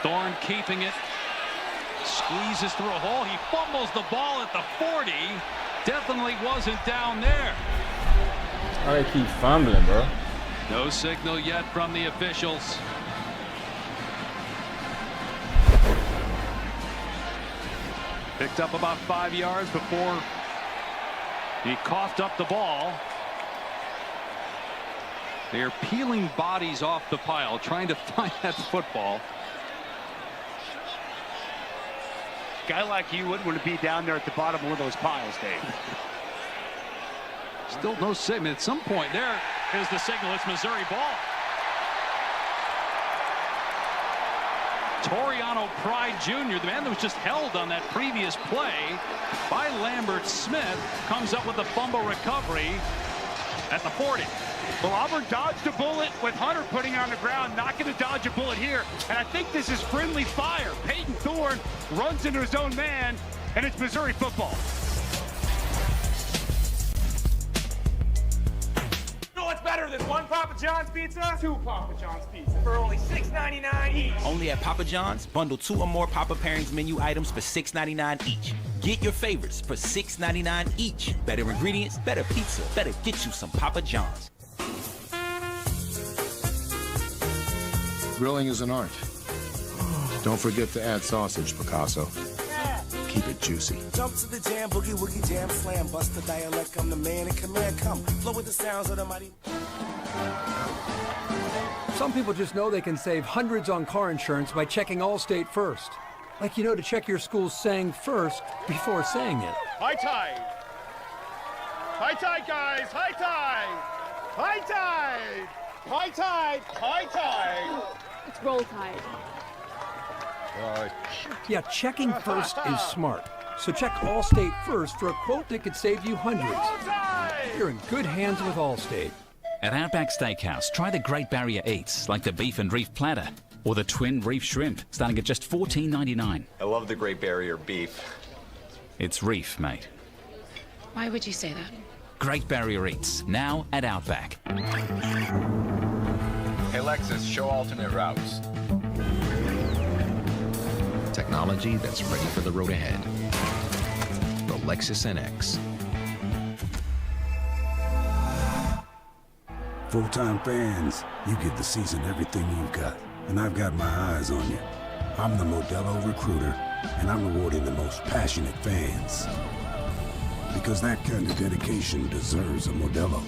Thorne keeping it. Squeezes through a hole. He fumbles the ball at the 40. Definitely wasn't down there. Why they keep fumbling, bro? No signal yet from the officials. Picked up about 5 yards before he coughed up the ball. They're peeling bodies off the pile, trying to find that football. Guy like you wouldn't want to be down there at the bottom of one of those piles, Dave. Still no signal. At some point, there is the signal. It's Missouri ball. Toriano Pride Jr., the man that was just held on that previous play by Lambert Smith, comes up with a fumble recovery at the 40. Well, Auburn dodged a bullet with Hunter putting it on the ground, not going to dodge a bullet here. And I think this is friendly fire. Peyton Thorne runs into his own man, and it's Missouri football. What's better than one Papa John's pizza? Two Papa John's pizza for only $6.99 each. Only at Papa John's. Bundle 2 or more Papa Pairings menu items for $6.99 each. Get your favorites for $6.99 each. Better ingredients, better pizza. Better get you some Papa John's. Grilling is an art. Don't forget to add sausage, Picasso. Keep it juicy. Jump to the jam, boogie woogie jam slam, bust the dialect, I'm the man in command, come, flow with the sounds of the mighty. Some people just know they can save hundreds on car insurance by checking Allstate first. Like you know to check your school's saying first before saying it. High tide. High tide, guys. High tide. High tide. High tide. High tide. It's roll tide. Yeah, checking first is smart. So check Allstate first for a quote that could save you hundreds. You're in good hands with Allstate. At Outback Steakhouse, try the Great Barrier Eats, like the beef and reef platter, or the twin reef shrimp, starting at just $14.99. I love the Great Barrier beef. It's reef, mate. Why would you say that? Great Barrier Eats, now at Outback. Hey, Lexus, show alternate routes. Technology that's ready for the road ahead. The Lexus NX. Full-time fans, you get the season everything you've got, and I've got my eyes on you. I'm the Modelo recruiter, and I'm rewarding the most passionate fans. Because that kind of dedication deserves a Modelo.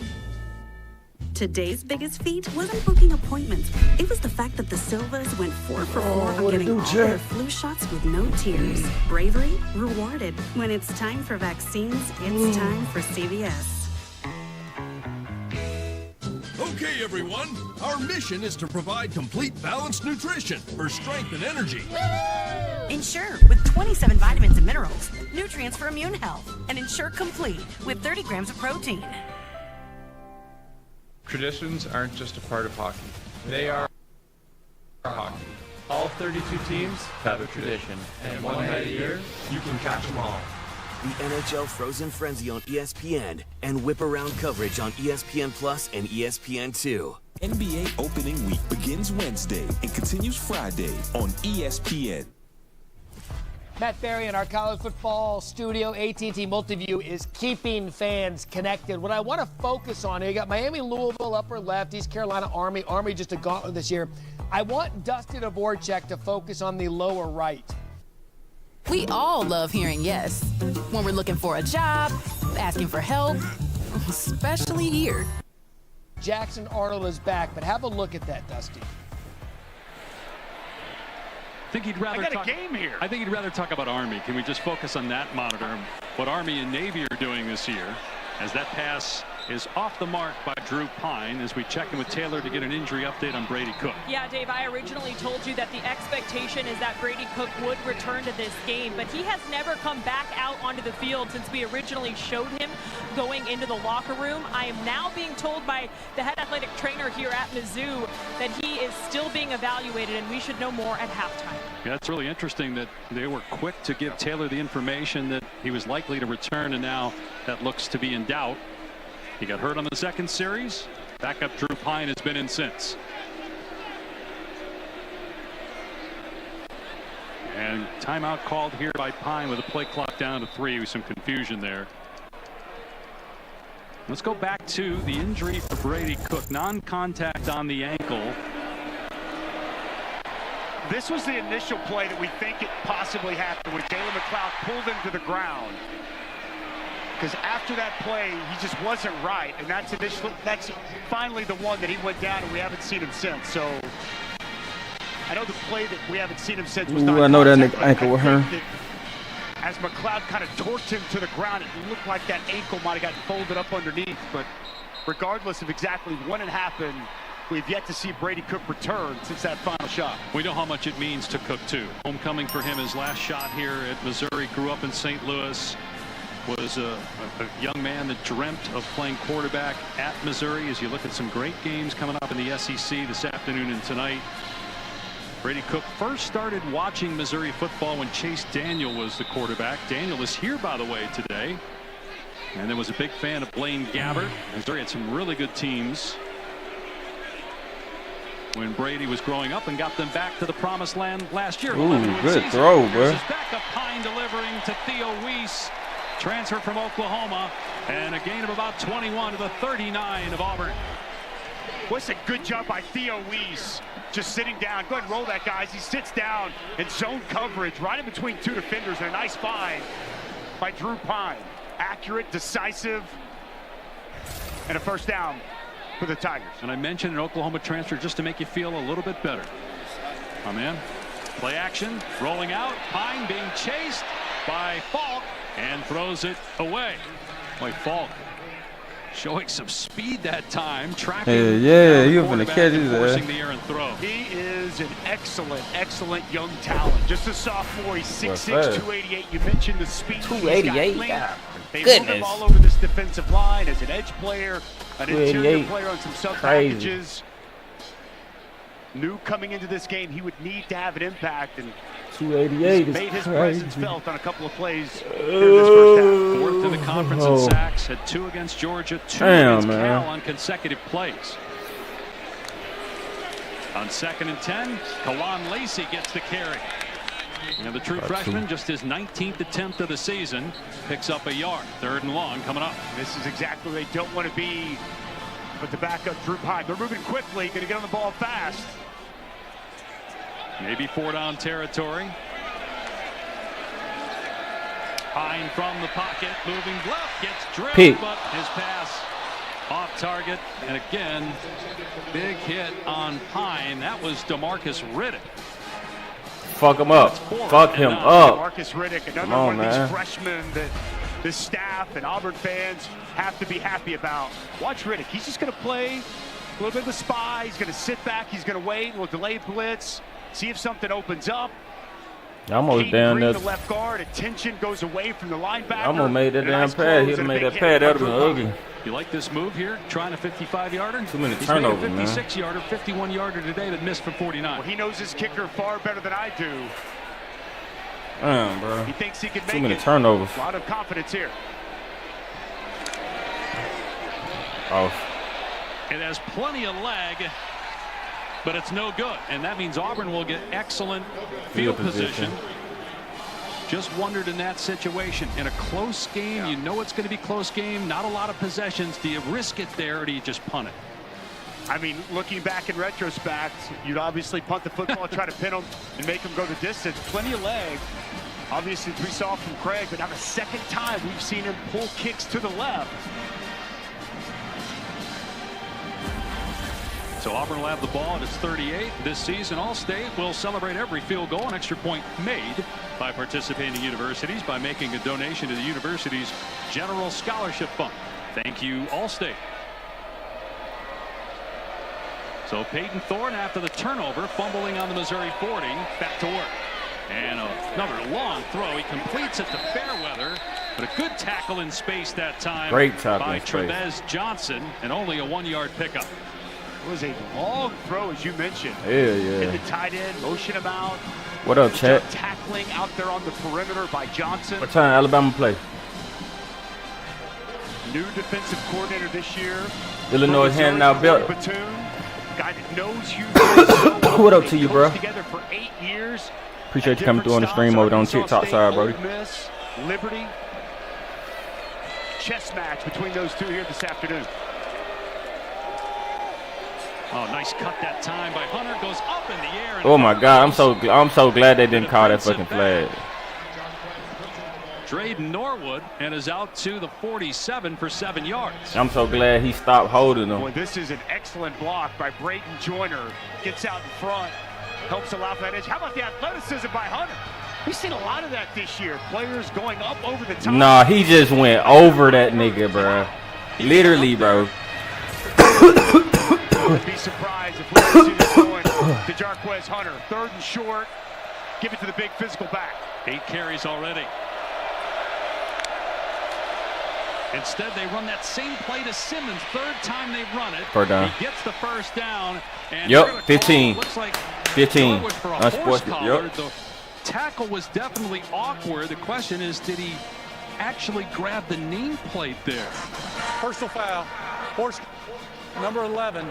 Today's biggest feat wasn't booking appointments. It was the fact that the Silvas went 4 for 4 on getting all their flu shots with no tears. Bravery rewarded. When it's time for vaccines, it's time for CVS. Okay, everyone. Our mission is to provide complete balanced nutrition for strength and energy. Ensure with 27 vitamins and minerals, nutrients for immune health, and Ensure Complete with 30 grams of protein. Traditions aren't just a part of hockey. They are hockey. All 32 teams have a tradition, and one night a year, you can catch them all. The NHL Frozen Frenzy on ESPN and Whip Around coverage on ESPN Plus and ESPN2. NBA opening week begins Wednesday and continues Friday on ESPN. Matt Berry in our college football studio. AT&T Multiview is keeping fans connected. What I want to focus on here, you got Miami, Louisville, upper left, East Carolina, Army. Army just a gauntlet this year. I want Dusty Dvorak to focus on the lower right. We all love hearing yes when we're looking for a job, asking for help, especially here. Jackson Arnold is back, but have a look at that, Dusty. I think he'd rather talk, game here. I think he'd rather talk about Army. Can we just focus on that monitor? What Army and Navy are doing this year, as that pass is off the mark by Drew Pine, as we check in with Taylor to get an injury update on Brady Cook. Yeah, Dave, I originally told you that the expectation is that Brady Cook would return to this game, but he has never come back out onto the field since we originally showed him going into the locker room. I am now being told by the head athletic trainer here at Mizzou that he is still being evaluated, and we should know more at halftime. Yeah, it's really interesting that they were quick to give Taylor the information that he was likely to return, and now that looks to be in doubt. He got hurt on the second series. Backup Drew Pine has been in since. And timeout called here by Pine with a play clock down to 3 with some confusion there. Let's go back to the injury for Brady Cook. Non-contact on the ankle. This was the initial play that we think it possibly happened when Jalen McLeod pulled him to the ground. Because after that play, he just wasn't right. And that's finally the one that he went down, and we haven't seen him since. So I know the play that we haven't seen him since was not. I know that nigga ankle with her. As McLeod kind of torqued him to the ground, it looked like that ankle might have gotten folded up underneath. But regardless of exactly when it happened, we've yet to see Brady Cook return since that final shot. We know how much it means to Cook, too. Homecoming for him, his last shot here at Missouri. Grew up in St. Louis. Was a young man that dreamt of playing quarterback at Missouri. As you look at some great games coming up in the SEC this afternoon and tonight. Brady Cook first started watching Missouri football when Chase Daniel was the quarterback. Daniel is here, by the way, today. And then was a big fan of Blaine Gabbert. Missouri had some really good teams when Brady was growing up and got them back to the promised land last year. Ooh, good throw, bro. Here's backup Pine delivering to Theo Weiss. Transfer from Oklahoma. And a gain of about 21 to the 39 of Auburn. What's a good job by Theo Weiss. Just sitting down. Go ahead and roll that, guys. He sits down in zone coverage right in between two defenders, and a nice find by Drew Pine. Accurate, decisive, and a first down for the Tigers. And I mentioned an Oklahoma transfer just to make you feel a little bit better. My man. Play action. Rolling out. Pine being chased by Falk and throws it away. Boy, Falk showing some speed that time. Tracking. Yeah, you finna catch his forcing the errant throw. He is an excellent young talent. Just a sophomore. He's 6'6", 288. You mentioned the speed. 288. They move him all over this defensive line as an edge player, an interior player on some sub packages. Knew coming into this game he would need to have an impact, and 288 made his crazy. presence felt on a couple of plays here in this first half. Fourth in the conference in sacks, had 2 against Georgia, 2 against Cal on consecutive plays. On 2nd and 10, Kawan Lacey gets the carry. And the true freshman, just his 19th attempt of the season, picks up a yard. 3rd and long coming up. This is exactly where they don't want to be. But the backup, Drew Pine, they're moving quickly, going to get on the ball fast. Maybe 4-down territory. Pine from the pocket, moving left, gets drilled, but his pass off target. And again, big hit on Pine. That was DeMarcus Riddick. Fuck him up. Fuck him up. DeMarcus Riddick, another one of these freshmen that this staff and Auburn fans have to be happy about. Watch Riddick. He's just going to play a little bit of the spy. He's going to sit back. He's going to wait. We'll delay blitz. See if something opens up. I'm almost down there. The left guard. Attention goes away from the linebacker. I'm gonna make that damn pad. He'd have made that pad. That would have been ugly. You like this move here? Trying a 55-yarder? Too many turnovers, man. He's made a 56-yarder, 51-yarder today that missed for 49. Well, he knows his kicker far better than I do. Damn, bro. He thinks he can make it. Too many turnovers. A lot of confidence here. Oh. It has plenty of leg, but it's no good. And that means Auburn will get excellent field position. Just wondered in that situation. In a close game, you know it's going to be close game. Not a lot of possessions. Do you risk it there, or do you just punt it? I mean, looking back in retrospect, you'd obviously punt the football, try to pin them, and make them go the distance. Plenty of leg. Obviously, we saw from Craig, but now the second time we've seen him pull kicks to the left. So Auburn will have the ball at its 38 this season. All-State will celebrate every field goal and extra point made by participating universities by making a donation to the university's General Scholarship Fund. Thank you, All-State. So Peyton Thorne, after the turnover, fumbling on the Missouri 40, back to work. And another long throw. He completes it to Fairweather, but a good tackle in space that time. Great tackle by in space. Trevez Johnson, and only a 1-yard pickup. It was a long throw, as you mentioned. Yeah. Hit the tight end, motion him out. What up, Chet? Tackling out there on the perimeter by Johnson. What time Alabama play? New defensive coordinator this year. Illinois handing out belt. Guy that knows you. What up to you, bro? Together for 8 years. Appreciate you coming through on the stream over on TikTok side, Brody. Miss, Liberty. Chess match between those two here this afternoon. Oh, nice cut that time by Hunter. Goes up in the air. And Oh my God, I'm so glad they didn't call that fucking flag. Drayden Norwood and is out to the 47 for 7 yards. I'm so glad he stopped holding them. Boy, this is an excellent block by Brayton Joyner. Gets out in front, helps allow for that edge. How about the athleticism by Hunter? We've seen a lot of that this year. Players going up over the top. Nah, he just went over that nigga, bro. Literally, bro. I'd be surprised if we don't see this going to Jarquez Hunter. 3rd and short. Give it to the big physical back. 8 carries already. Instead, they run that same play to Simmons. 3rd time they've run it. First down. He gets the first down. And Yep, 15. Looks like 15. Yep. Yep. The tackle was definitely awkward. The question is, did he actually grab the nameplate there? Personal foul. Force number 11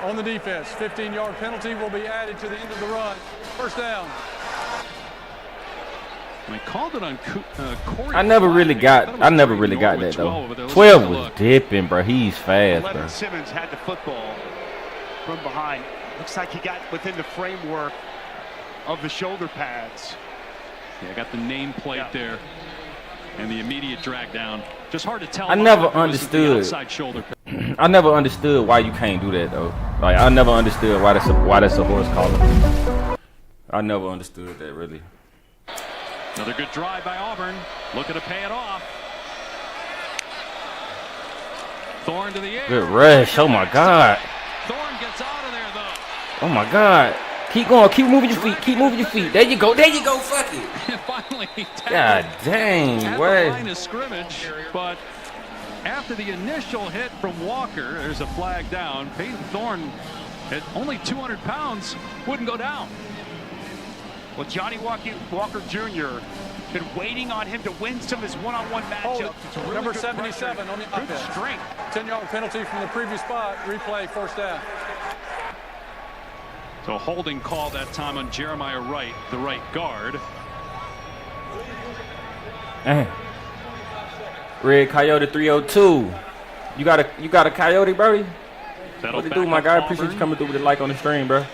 on the defense. 15-yard penalty will be added to the end of the run. First down. They called it on Corey. I never really got that though. 12 was dipping, bro. He's fast, bro. Simmons had the football from behind. Looks like he got within the framework of the shoulder pads. Yeah, got the nameplate there, and the immediate drag down. Just hard to tell. I never understood. Outside shoulder pad. I never understood why you can't do that though. Like I never understood why that's a horse collar. I never understood that really. Another good drive by Auburn. Looking to pay it off. Thorne to the air. Good rush. Oh my God. Thorne gets out of there though. Oh my God. Keep going. Keep moving your feet. Keep moving your feet. There you go. There you go. Fuck it. And finally, God dang. at What? the line of scrimmage, but after the initial hit from Walker, there's a flag down. Peyton Thorne, at only 200 pounds, wouldn't go down. Well, Johnny Walker Jr. been waiting on him to win some of his one-on-one matchups. Really number 77 on the offense. Strength. 10-yard penalty from the previous spot. Replay, first down. So holding call that time on Jeremiah Wright, the right guard. Red Coyote 302. You got a Coyote, Brody? What it do, my guy? Appreciate you coming through with a like on the stream, bro.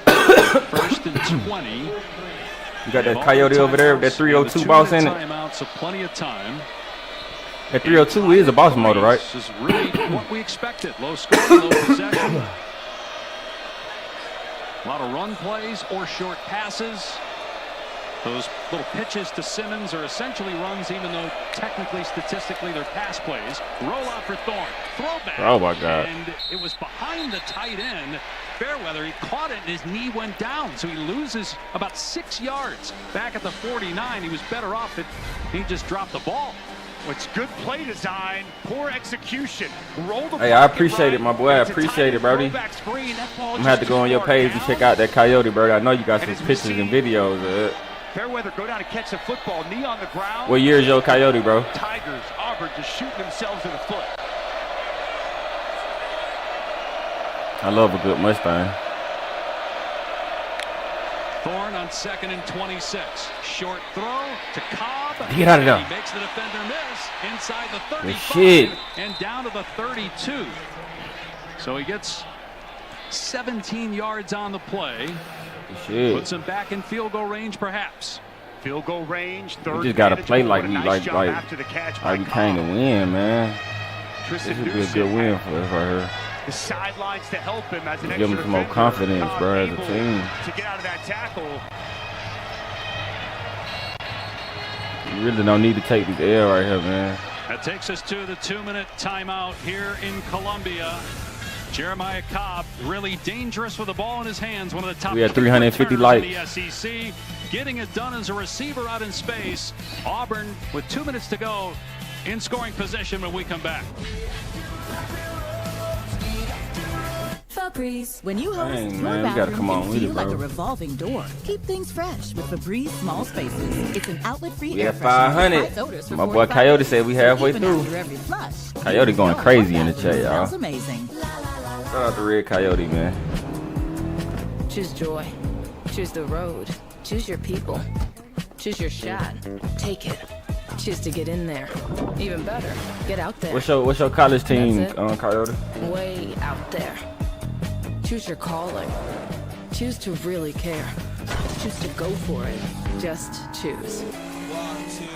1st and 20. You got that Coyote over there with that 302 boss in it. Timeout, so plenty of time. That 302 is a boss motor, right? This is really what we expected. Low score, low possession. A lot of run plays or short passes. Those little pitches to Simmons are essentially runs, even though technically, statistically, they're pass plays. Roll out for Thorne. Throwback. Oh, my God. And it was behind the tight end. Fairweather, he caught it and his knee went down. So he loses about 6 yards. Back at the 49, he was better off if he just dropped the ball. It's good play design, poor execution. Roll the Hey, I appreciate it, my boy. I appreciate it, Brody. I'm gonna have to go on your page and check out that Coyote, Brody. I know you got some pictures and videos of it. Fairweather go down and catch the football, knee on the ground. What year is your Coyote, bro? Tigers, Auburn just shooting themselves in the foot. I love a good Mustang. Thorne on 2nd and 26. Short throw to Cobb. Get out of there. He makes the defender miss inside the 35 Good shit. and down to the 32. So he gets 17 yards on the play. Shit. Puts him back in field goal range, perhaps. Field goal range. We just gotta play like we like we came to win, man. This would be a good win for us right here. The sidelines to help him as an give him some more confidence, bro, as a team. To get out of that tackle. You really don't need to take this L right here, man. That takes us to the 2-minute timeout here in Columbia. Jeremiah Cobb, really dangerous with the ball in his hands. One of the top. We had 350 likes. In the SEC, getting it done as a receiver out in space. Auburn with 2 minutes to go in scoring position when we come back. Febreze. When you host, Dang, your man, we gotta come bathroom on can with it, feel like bro. a revolving door. Keep things fresh with Febreze Small Spaces. It's an outlet-free We air at freshener. 500. My boy Coyote said we halfway Even through. after every flush. Coyote going crazy in the chat, y'all. Smells amazing. Shout out to Red Coyote, man. Choose joy. Choose the road. Choose your people. Choose your shot. Take it. Choose to get in there. Even better, get out there. What's your college team, Coyote? Way out there. Choose your calling. Choose to really care. Choose to go for it. Just choose.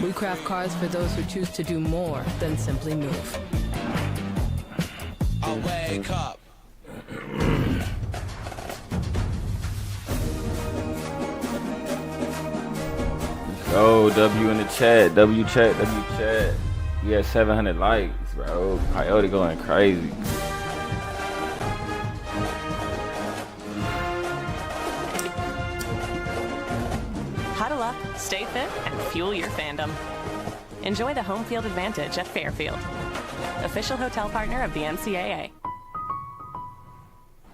We craft cars for those who choose to do more than simply move. I'll wake up. Oh, W in the chat. W chat. We had 700 likes, bro. Coyote going crazy. Huddle up, stay fit, and fuel your fandom. Enjoy the home field advantage at Fairfield, official hotel partner of the NCAA.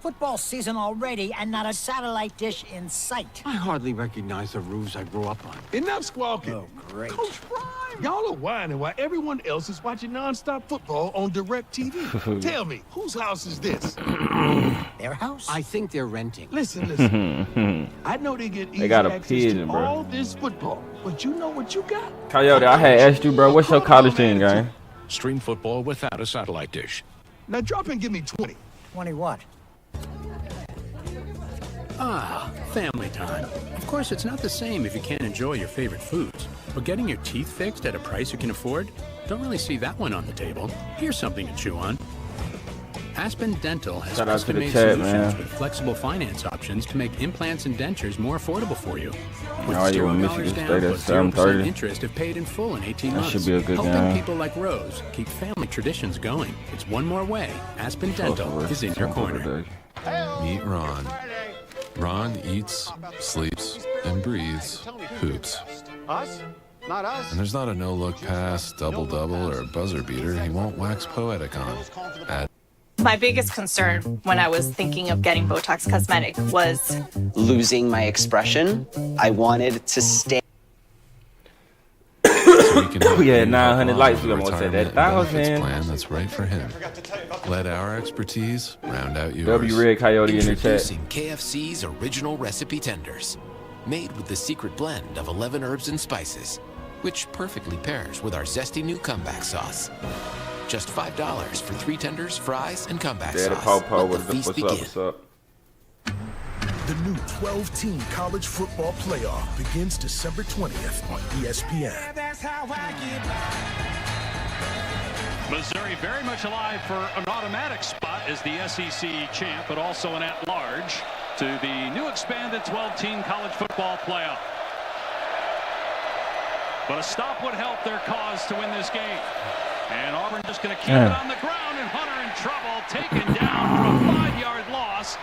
Football season already and not a satellite dish in sight. I hardly recognize the roofs I grew up on. Enough squawking. Oh, great. Coach Prime, y'all are whining while everyone else is watching nonstop football on DirecTV. Tell me, whose house is this? Their house? I think they're renting. Listen. I know they get easy got a access pigeon, to bro. all this football, but you know what you got? Coyote, I had asked you, bro, what's your college team, gang? Stream football without a satellite dish. Now drop and give me 20. 20 what? Ah, family time. Of course, it's not the same if you can't enjoy your favorite foods. But getting your teeth fixed at a price you can afford? Don't really see that one on the table. Here's something to chew on. Aspen Dental has Shout out to the custom-made chat, solutions man. with flexible finance options to make implants and dentures more affordable for you. With How are you in $0 Michigan down State at plus 0% 7:30? interest if paid in full in 18 That months. should be a good Helping game. people like Rose keep family traditions going. It's one more way. Aspen Dental is in your corner. Meet Ron. Ron eats, sleeps, and breathes hoops. Us? Not us. And there's not a no-look pass, double-double, or buzzer beater he won't wax poetic on. My biggest concern when I was thinking of getting Botox Cosmetic was losing my expression. I wanted to stay. We had 900 likes. We almost said that. Plan that's right for him. Let our expertise round out yours. W Red Coyote in the chat. Introducing KFC's original recipe tenders, made with the secret blend of 11 herbs and spices, which perfectly pairs with our zesty new comeback sauce. Just $5 for 3 tenders, fries, and comeback Yeah, the sauce. Paw Let the feast begin. what's up? The new 12-team college football playoff begins December 20th on ESPN. Missouri very much alive for an automatic spot as the SEC champ, but also an at-large to the new expanded 12-team college football playoff. But a stop would help their cause to win this game. And Auburn just going to keep it on the ground, and Hunter in trouble, taken down for a 5-yard loss.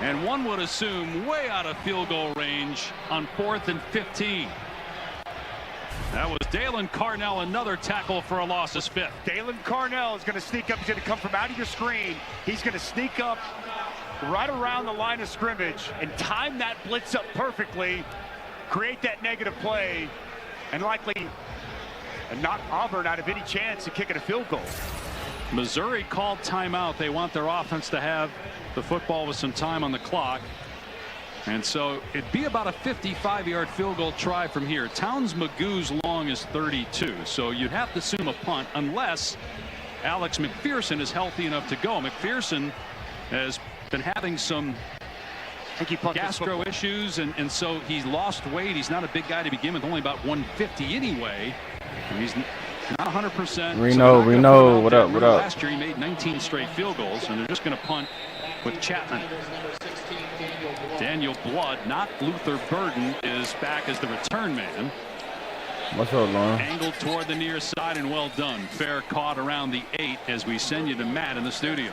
And one would assume way out of field goal range on 4th and 15. That was Dalen Carnell, another tackle for a loss, his 5th. Dalen Carnell is going to sneak up. He's going to come from out of your screen. He's going to sneak up right around the line of scrimmage and time that blitz up perfectly, create that negative play, and likely knock Auburn out of any chance of kicking a field goal. Missouri called timeout. They want their offense to have the football with some time on the clock. And so it'd be about a 55-yard field goal try from here. Towns Magoo's long is 32. So you'd have to assume a punt unless Alex McPherson is healthy enough to go. McPherson has been having some gastro issues, and so he's lost weight. He's not a big guy to begin with, only about 150 anyway. And he's not 100%. Reno, what up? Last year he made 19 straight field goals, and they're just going to punt with Chapman. Daniel Blood, not Luther Burden, is back as the return man. What's up, Lauren? Angled toward the near side, and well done. Fair caught around the 8 as we send you to Matt in the studio.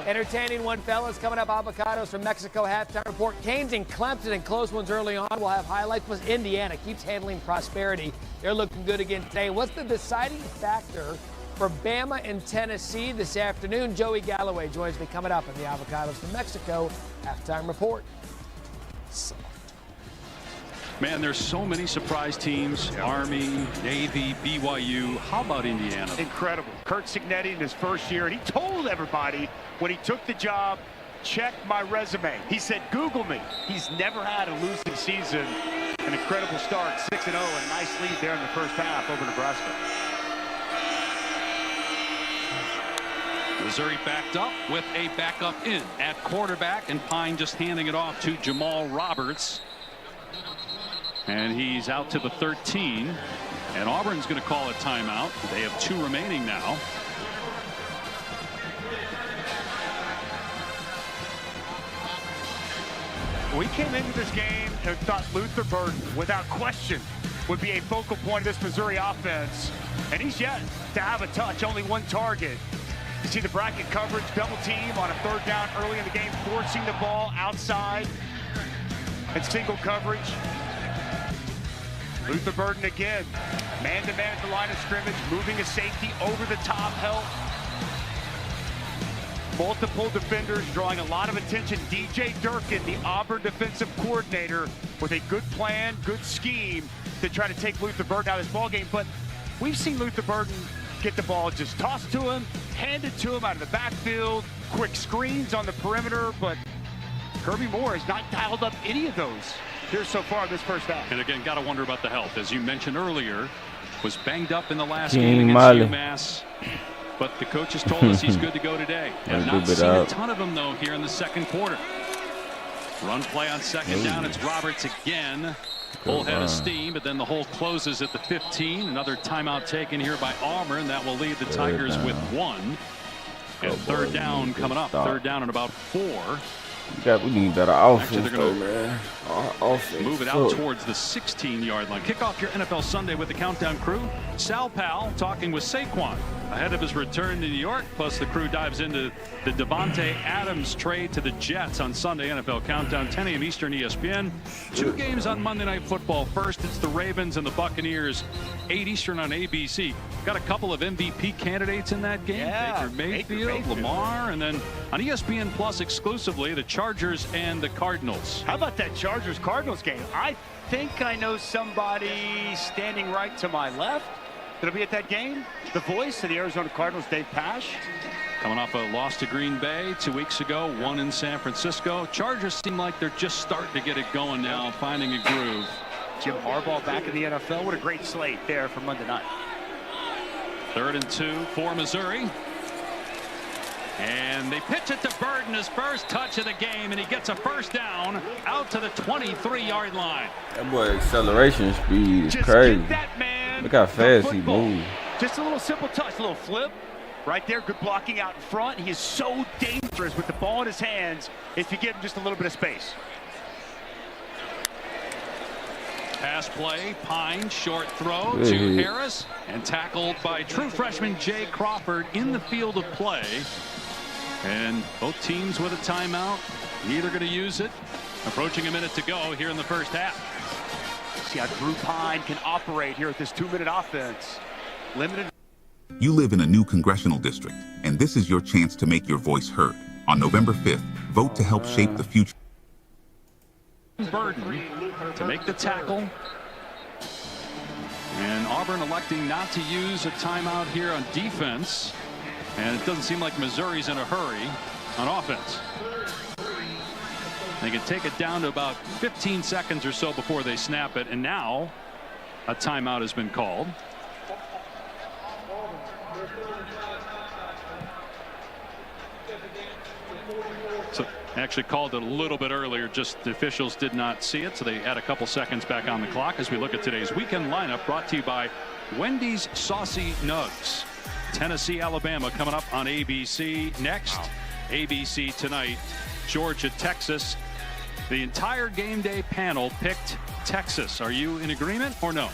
Entertaining one, fellas. Coming up, avocados from Mexico halftime report. Canes and Clemson and close ones early on. We'll have highlights. Plus, Indiana keeps handling Prosperity. They're looking good again today. What's the deciding factor for Bama and Tennessee this afternoon? Joey Galloway joins me coming up in the Avocados from Mexico halftime report. Man, there's so many surprise teams. Army, Navy, BYU. How about Indiana? Incredible. Kurt Cignetti in his first year, and he told everybody when he took the job, check my resume. He said, Google me. He's never had a losing season. An incredible start, 6-0, and a nice lead there in the first half over Nebraska. Missouri backed up with a backup in at quarterback, and Pine just handing it off to Jamal Roberts. And he's out to the 13. And Auburn's going to call a timeout. They have 2 remaining now. We came into this game and thought Luther Burden, without question, would be a focal point of this Missouri offense. And he's yet to have a touch, only 1 target. You see the bracket coverage, double team on a 3rd down early in the game, forcing the ball outside and single coverage. Luther Burden again, man-to-man at the line of scrimmage, moving a safety over the top help. Multiple defenders drawing a lot of attention. DJ Durkin, the Auburn defensive coordinator, with a good plan, good scheme to try to take Luther Burden out of this ballgame. But we've seen Luther Burden get the ball just tossed to him, handed to him out of the backfield, quick screens on the perimeter, but Kirby Moore has not dialed up any of those here so far this first half. And again, got to wonder about the health. As you mentioned earlier, was banged up in the last game against UMass. But the coaches told us he's good to go today. Have not seen a ton of him, though, here in the second quarter. Run play on second down. It's Roberts again. Full head of steam, but then the hole closes at the 15. Another timeout taken here by Auburn. That will leave the Tigers with 1. And 3rd down coming up. 3rd down and about 4. We need better offense. Actually, they're going to move it out towards the 16-yard line. Kick off your NFL Sunday with the Countdown crew. Sal Powell talking with Saquon ahead of his return to New York. Plus, the crew dives into the Devontae Adams trade to the Jets on Sunday. NFL Countdown, 10 a.m. Eastern, ESPN. 2 games on Monday Night Football. First, it's the Ravens and the Buccaneers, 8 Eastern on ABC. Got a couple of MVP candidates in that game. Yeah, Baker Mayfield, Lamar, and then on ESPN Plus exclusively, the Chargers and the Cardinals. How about that Chargers-Cardinals game? I think I know somebody standing right to my left that'll be at that game. The voice of the Arizona Cardinals, Dave Pasch. Coming off a loss to Green Bay 2 weeks ago, 1 in San Francisco. Chargers seem like they're just starting to get it going now, finding a groove. Jim Harbaugh back in the NFL. What a great slate there for Monday night. 3rd and 2 for Missouri. And they pitch it to Burden, his first touch of the game, and he gets a first down out to the 23-yard line. That boy acceleration speed is crazy. Look how fast he moves. Just a little simple touch, a little flip. Right there, good blocking out in front. He is so dangerous with the ball in his hands if you give him just a little bit of space. Pass play, Pine, short throw to Harris, and tackled by true freshman Jay Crawford in the field of play. And both teams with a timeout, neither going to use it. Approaching a minute to go here in the first half. See how Drew Pine can operate here at this 2-minute offense. Limited. You live in a new congressional district, and this is your chance to make your voice heard. On November 5th, vote to help shape the future. Burden to make the tackle. And Auburn electing not to use a timeout here on defense. And it doesn't seem like Missouri's in a hurry on offense. They can take it down to about 15 seconds or so before they snap it. And now a timeout has been called. So actually called it a little bit earlier, just the officials did not see it, so they add a couple seconds back on the clock as we look at today's weekend lineup, brought to you by Wendy's Saucy Nugs. Tennessee, Alabama coming up on ABC next. ABC tonight, Georgia, Texas. The entire game day panel picked Texas. Are you in agreement or no?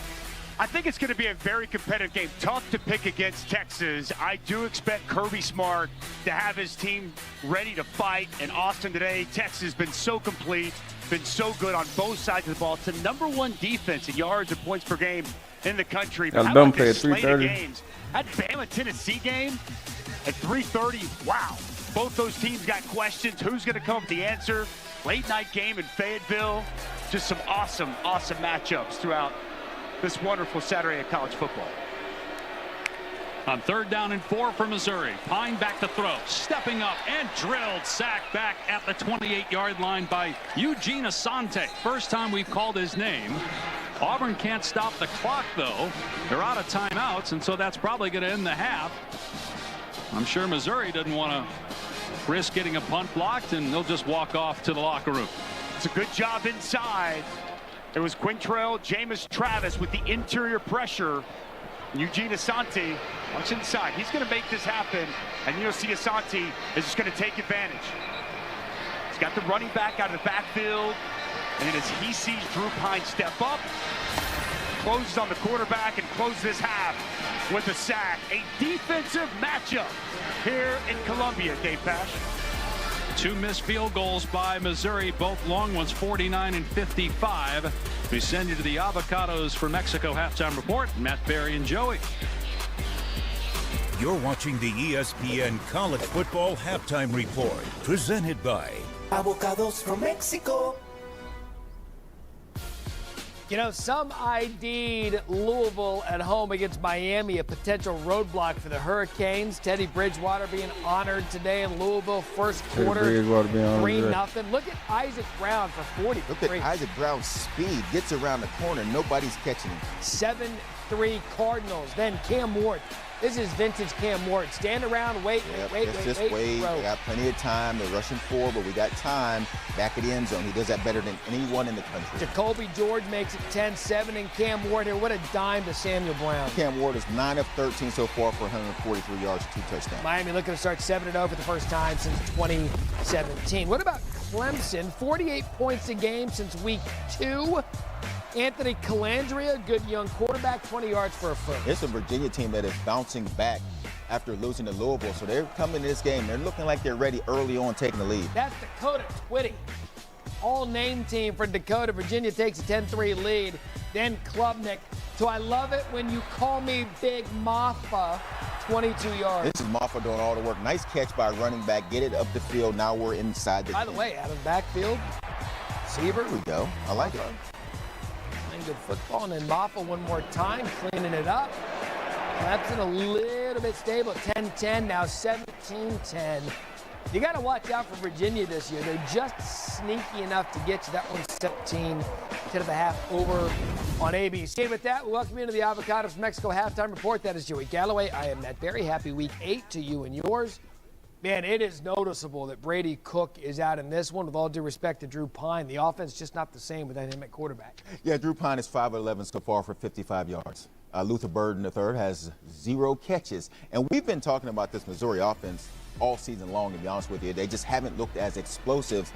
I think it's going to be a very competitive game. Tough to pick against Texas. I do expect Kirby Smart to have his team ready to fight in Austin today. Texas has been so complete, been so good on both sides of the ball. It's the #1 defense in yards and points per game in the country. But how about this slate of games? That Bama-Tennessee game at 3:30. Wow. Both those teams got questions. Who's going to come up with the answer? Late night game in Fayetteville. Just some awesome, awesome matchups throughout this wonderful Saturday of college football. On 3rd down and 4 for Missouri. Pine back to throw. Stepping up and drilled. Sacked back at the 28-yard line by Eugene Asante. First time we've called his name. Auburn can't stop the clock, though. They're out of timeouts, and so that's probably going to end the half. I'm sure Missouri doesn't want to risk getting a punt blocked, and they'll just walk off to the locker room. It's a good job inside. It was Quintrell Jameis Travis with the interior pressure. Eugene Asante, watch inside. He's going to make this happen, and you'll see Asante is just going to take advantage. He's got the running back out of the backfield, and as he sees Drew Pine step up, closes on the quarterback and closes this half with a sack. A defensive matchup here in Columbia, Dave Pash. 2 missed field goals by Missouri, both long ones, 49 and 55. We send you to the Avocados for Mexico halftime report. Matt, Barry, and Joey. You're watching the ESPN College Football Halftime Report, presented by Avocados from Mexico. You know, some ID'd Louisville at home against Miami, a potential roadblock for the Hurricanes. Teddy Bridgewater being honored today in Louisville, first quarter, 3-0. Look at Isaac Brown for 40. Look at Isaac Brown's speed. Gets around the corner. Nobody's catching him. 7-3 Cardinals. Then Cam Ward. This is vintage Cam Ward. Stand around, wait. They got plenty of time. They're rushing forward, but we got time back at the end zone. He does that better than anyone in the country. Jacoby George makes it 10-7, and Cam Ward here. What a dime to Samuel Brown. Cam Ward is 9 of 13 so far for 143 yards, 2 touchdowns. Miami looking to start 7-0 for the first time since 2017. What about Clemson? 48 points a game since week 2. Anthony Calandria, good young quarterback, 20 yards for a first. It's a Virginia team that is bouncing back after losing to Louisville, so they're coming to this game. They're looking like they're ready early on, taking the lead. That's Dakota Twitty. All-name team for Dakota. Virginia takes a 10-3 lead. Then Klubnik. So I love it when you call me Big Maffa, 22 yards. This is Maffa doing all the work. Nice catch by running back. Get it up the field. Now we're inside the By the way, out of the backfield, Seaver. There we go. I like it. Good football, and then Maffa one more time, cleaning it up. Clemson a little bit stable at 10-10, now 17-10. You got to watch out for Virginia this year. They're just sneaky enough to get you. That one's 17-10.5 over on ABC. With that, we welcome you into the Avocados from Mexico halftime report. That is Joey Galloway. I am Matt Berry. Happy week 8 to you and yours. Man, it is noticeable that Brady Cook is out in this one. With all due respect to Drew Pine, the offense just not the same without him at quarterback. Yeah, Drew Pine is 5 of 11 so far for 55 yards. Luther Burden III has 0 catches. And we've been talking about this Missouri offense all season long, to be honest with you. They just haven't looked as explosive.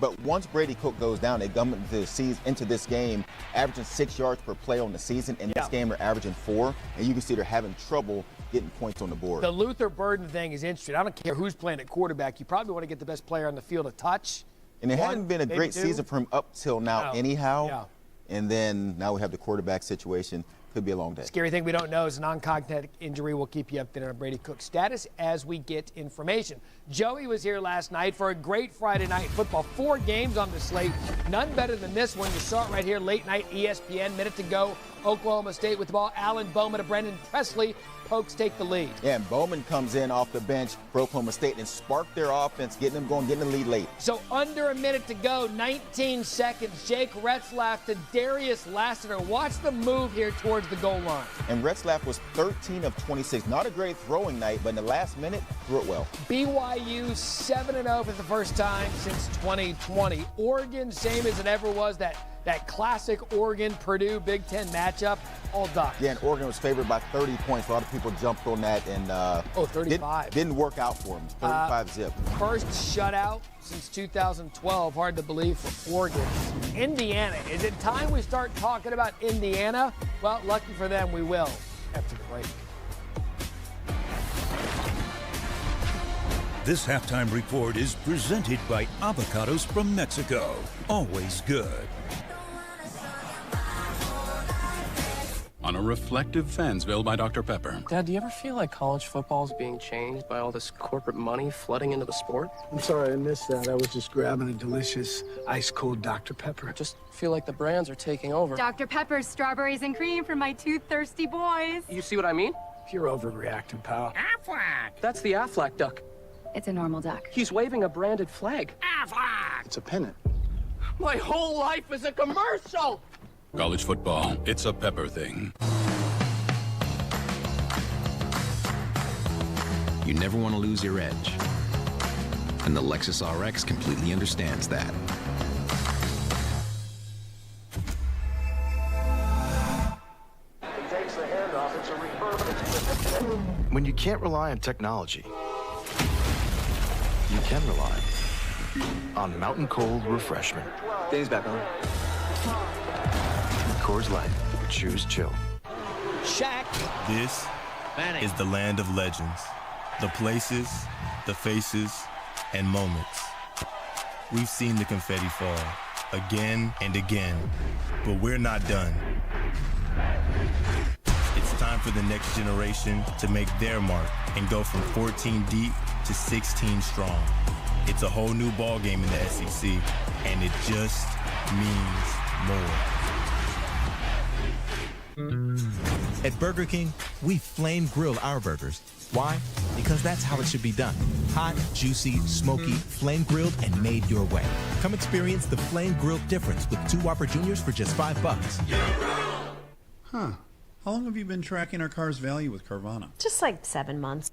But once Brady Cook goes down, they come into this game averaging 6 yards per play on the season. In this game, they're averaging 4. And you can see they're having trouble getting points on the board. The Luther Burden thing is interesting. I don't care who's playing at quarterback. You probably want to get the best player on the field a touch. And it hadn't been a great season for him up till now anyhow. Yeah. And then now we have the quarterback situation. Could be a long day. Scary thing we don't know is a non-cognitive injury. We'll keep you updated on Brady Cook's status as we get information. Joey was here last night for a great Friday night football. 4 games on the slate. None better than this one. You saw it right here, late night ESPN. Minute to go. Oklahoma State with the ball. Allen Bowman to Brendan Presley. Pokes take the lead. Yeah, and Bowman comes in off the bench for Oklahoma State and sparked their offense, getting them going, getting the lead late. So under a minute to go, 19 seconds. Jake Retzlaff to Darius Lassiter. Watch the move here towards the goal line. And Retzlaff was 13 of 26. Not a great throwing night, but in the last minute, threw it well. BYU 7-0 for the first time since 2020. Oregon, same as it ever was, that classic Oregon-Purdue Big Ten matchup, all done. Yeah, and Oregon was favored by 30 points. A lot of people jumped on that and 35. Didn't work out for them. 35 zip. First shutout since 2012. Hard to believe for Oregon. Indiana. Is it time we start talking about Indiana? Well, lucky for them, we will after the break. This halftime report is presented by Avocados from Mexico. Always good. On a reflective Fansville by Dr. Pepper. Dad, do you ever feel like college football is being changed by all this corporate money flooding into the sport? I'm sorry I missed that. I was just grabbing a delicious ice-cold Dr. Pepper. I just feel like the brands are taking over. Dr. Pepper's strawberries and cream for my 2 thirsty boys. You see what I mean? You're overreacting, pal. Aflac! That's the Aflac duck. It's a normal duck. He's waving a branded flag. Aflac! It's a pennant. My whole life is a commercial! College football, it's a pepper thing. You never want to lose your edge. And the Lexus RX completely understands that. When you can't rely on technology, you can rely on Mountain Cold Refreshment. Dave's back on. Coors Light. Choose chill. Shaq. This is the land of legends. The places, the faces, and moments. We've seen the confetti fall again and again, but we're not done. It's time for the next generation to make their mark and go from 14 deep to 16 strong. It's a whole new ballgame in the SEC, and it just means more. At Burger King, we flame grill our burgers. Why? Because that's how it should be done. Hot, juicy, smoky, flame grilled, and made your way. Come experience the flame grilled difference with 2 Whopper Juniors for just $5. Huh. How long have you been tracking our car's value with Carvana? Just like 7 months.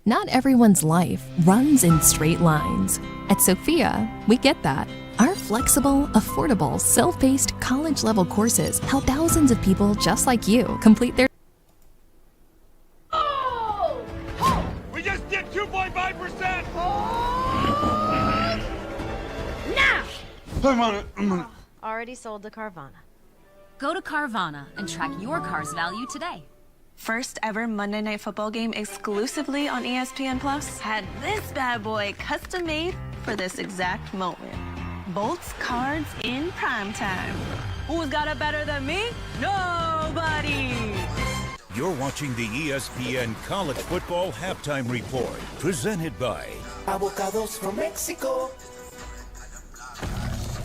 Not everyone's life runs in straight lines. At Sophia, we get that. Our flexible, affordable, self-paced college-level courses help thousands of people just like you complete their... We just did 2.5%! Now! I'm on it. Already sold to Carvana. Go to Carvana and track your car's value today. First ever Monday Night Football game exclusively on ESPN Plus had this bad boy custom made for this exact moment. Bolts cards in primetime. Who's got it better than me? Nobody! You're watching the ESPN College Football Halftime Report, presented by Avocados from Mexico.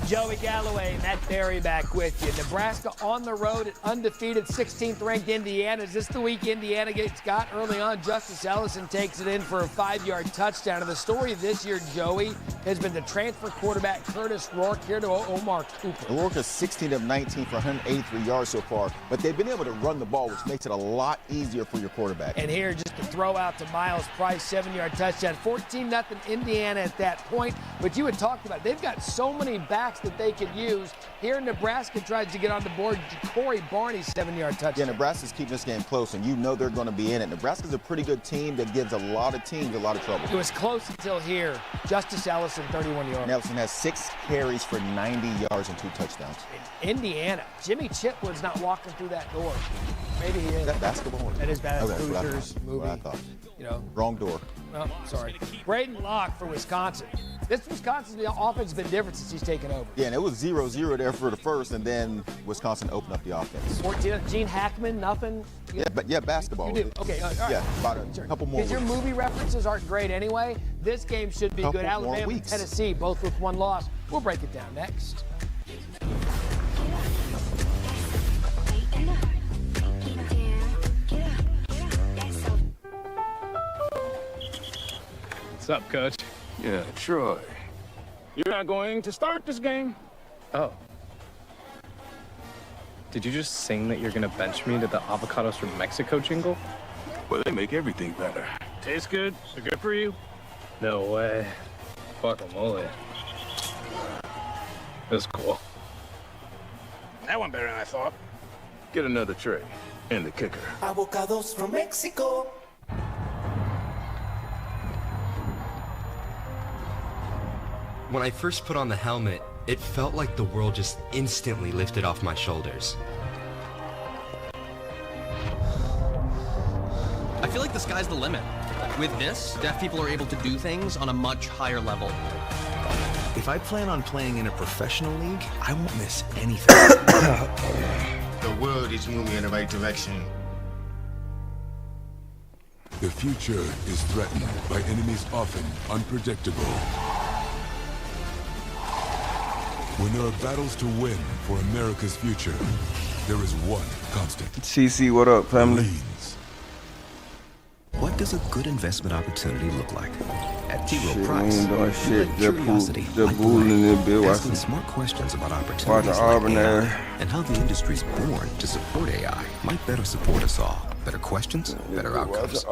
Joey Galloway, Matt Berry back with you. Nebraska on the road at undefeated 16th ranked Indiana. Is this the week Indiana gets got early on? Justice Ellison takes it in for a 5-yard touchdown. And the story this year, Joey, has been the transfer quarterback Curtis Rourke here to Omar Cooper. Rourke is 16 of 19 for 183 yards so far, but they've been able to run the ball, which makes it a lot easier for your quarterback. And here, just to throw out to Miles Price, 7-yard touchdown. 14-0 Indiana at that point. But you had talked about it. They've got so many backs that they could use. Here, Nebraska tries to get on the board. Corey Barney, 7-yard touchdown. Yeah, Nebraska's keeping this game close, and you know they're going to be in it. Nebraska's a pretty good team that gives a lot of teams a lot of trouble. It was close until here. Justice Ellison, 31 yards. Ellison has 6 carries for 90 yards and 2 touchdowns. In Indiana, Jimmy Chitwood's not walking through that door. Maybe he is. Is that basketball? That is bad. Okay, Hoosiers movie. I thought. You know. Wrong door. Oh, sorry. Braden Locke for Wisconsin. This Wisconsin offense has been different since he's taken over. Yeah, and it was 0-0 there for the first, and then Wisconsin opened up the offense. 14, Gene Hackman, nothing? Yeah, basketball. You do? Okay, all right. Yeah, about a couple more Because your movie references aren't great anyway. This game should be good. Alabama and Tennessee, both with 1 loss. We'll break it down next. What's up, Coach? Yeah, Troy. You're not going to start this game? Oh. Did you just sing that you're gonna bench me to the Avocados from Mexico jingle? Well, they make everything better. Tastes good? They're good for you? No way. Guacamole. That's cool. That went better than I thought. Get another tray. And the kicker. Avocados from Mexico. When I first put on the helmet, it felt like the world just instantly lifted off my shoulders. I feel like the sky's the limit. With this, deaf people are able to do things on a much higher level. If I plan on playing in a professional league, I won't miss anything. The world is moving in the right direction. The future is threatened by enemies often unpredictable. When there are battles to win for America's future, there is one constant. CC, what up, family? does a good investment opportunity look like? At T. Rowe Shit, Price, we ain't doing we shit. let Just curiosity pool- just booling in this bit, asking watching- smart questions about watching opportunities like Auburn AI there. and how the industry's born to support AI might better support us all. Better questions, better outcomes.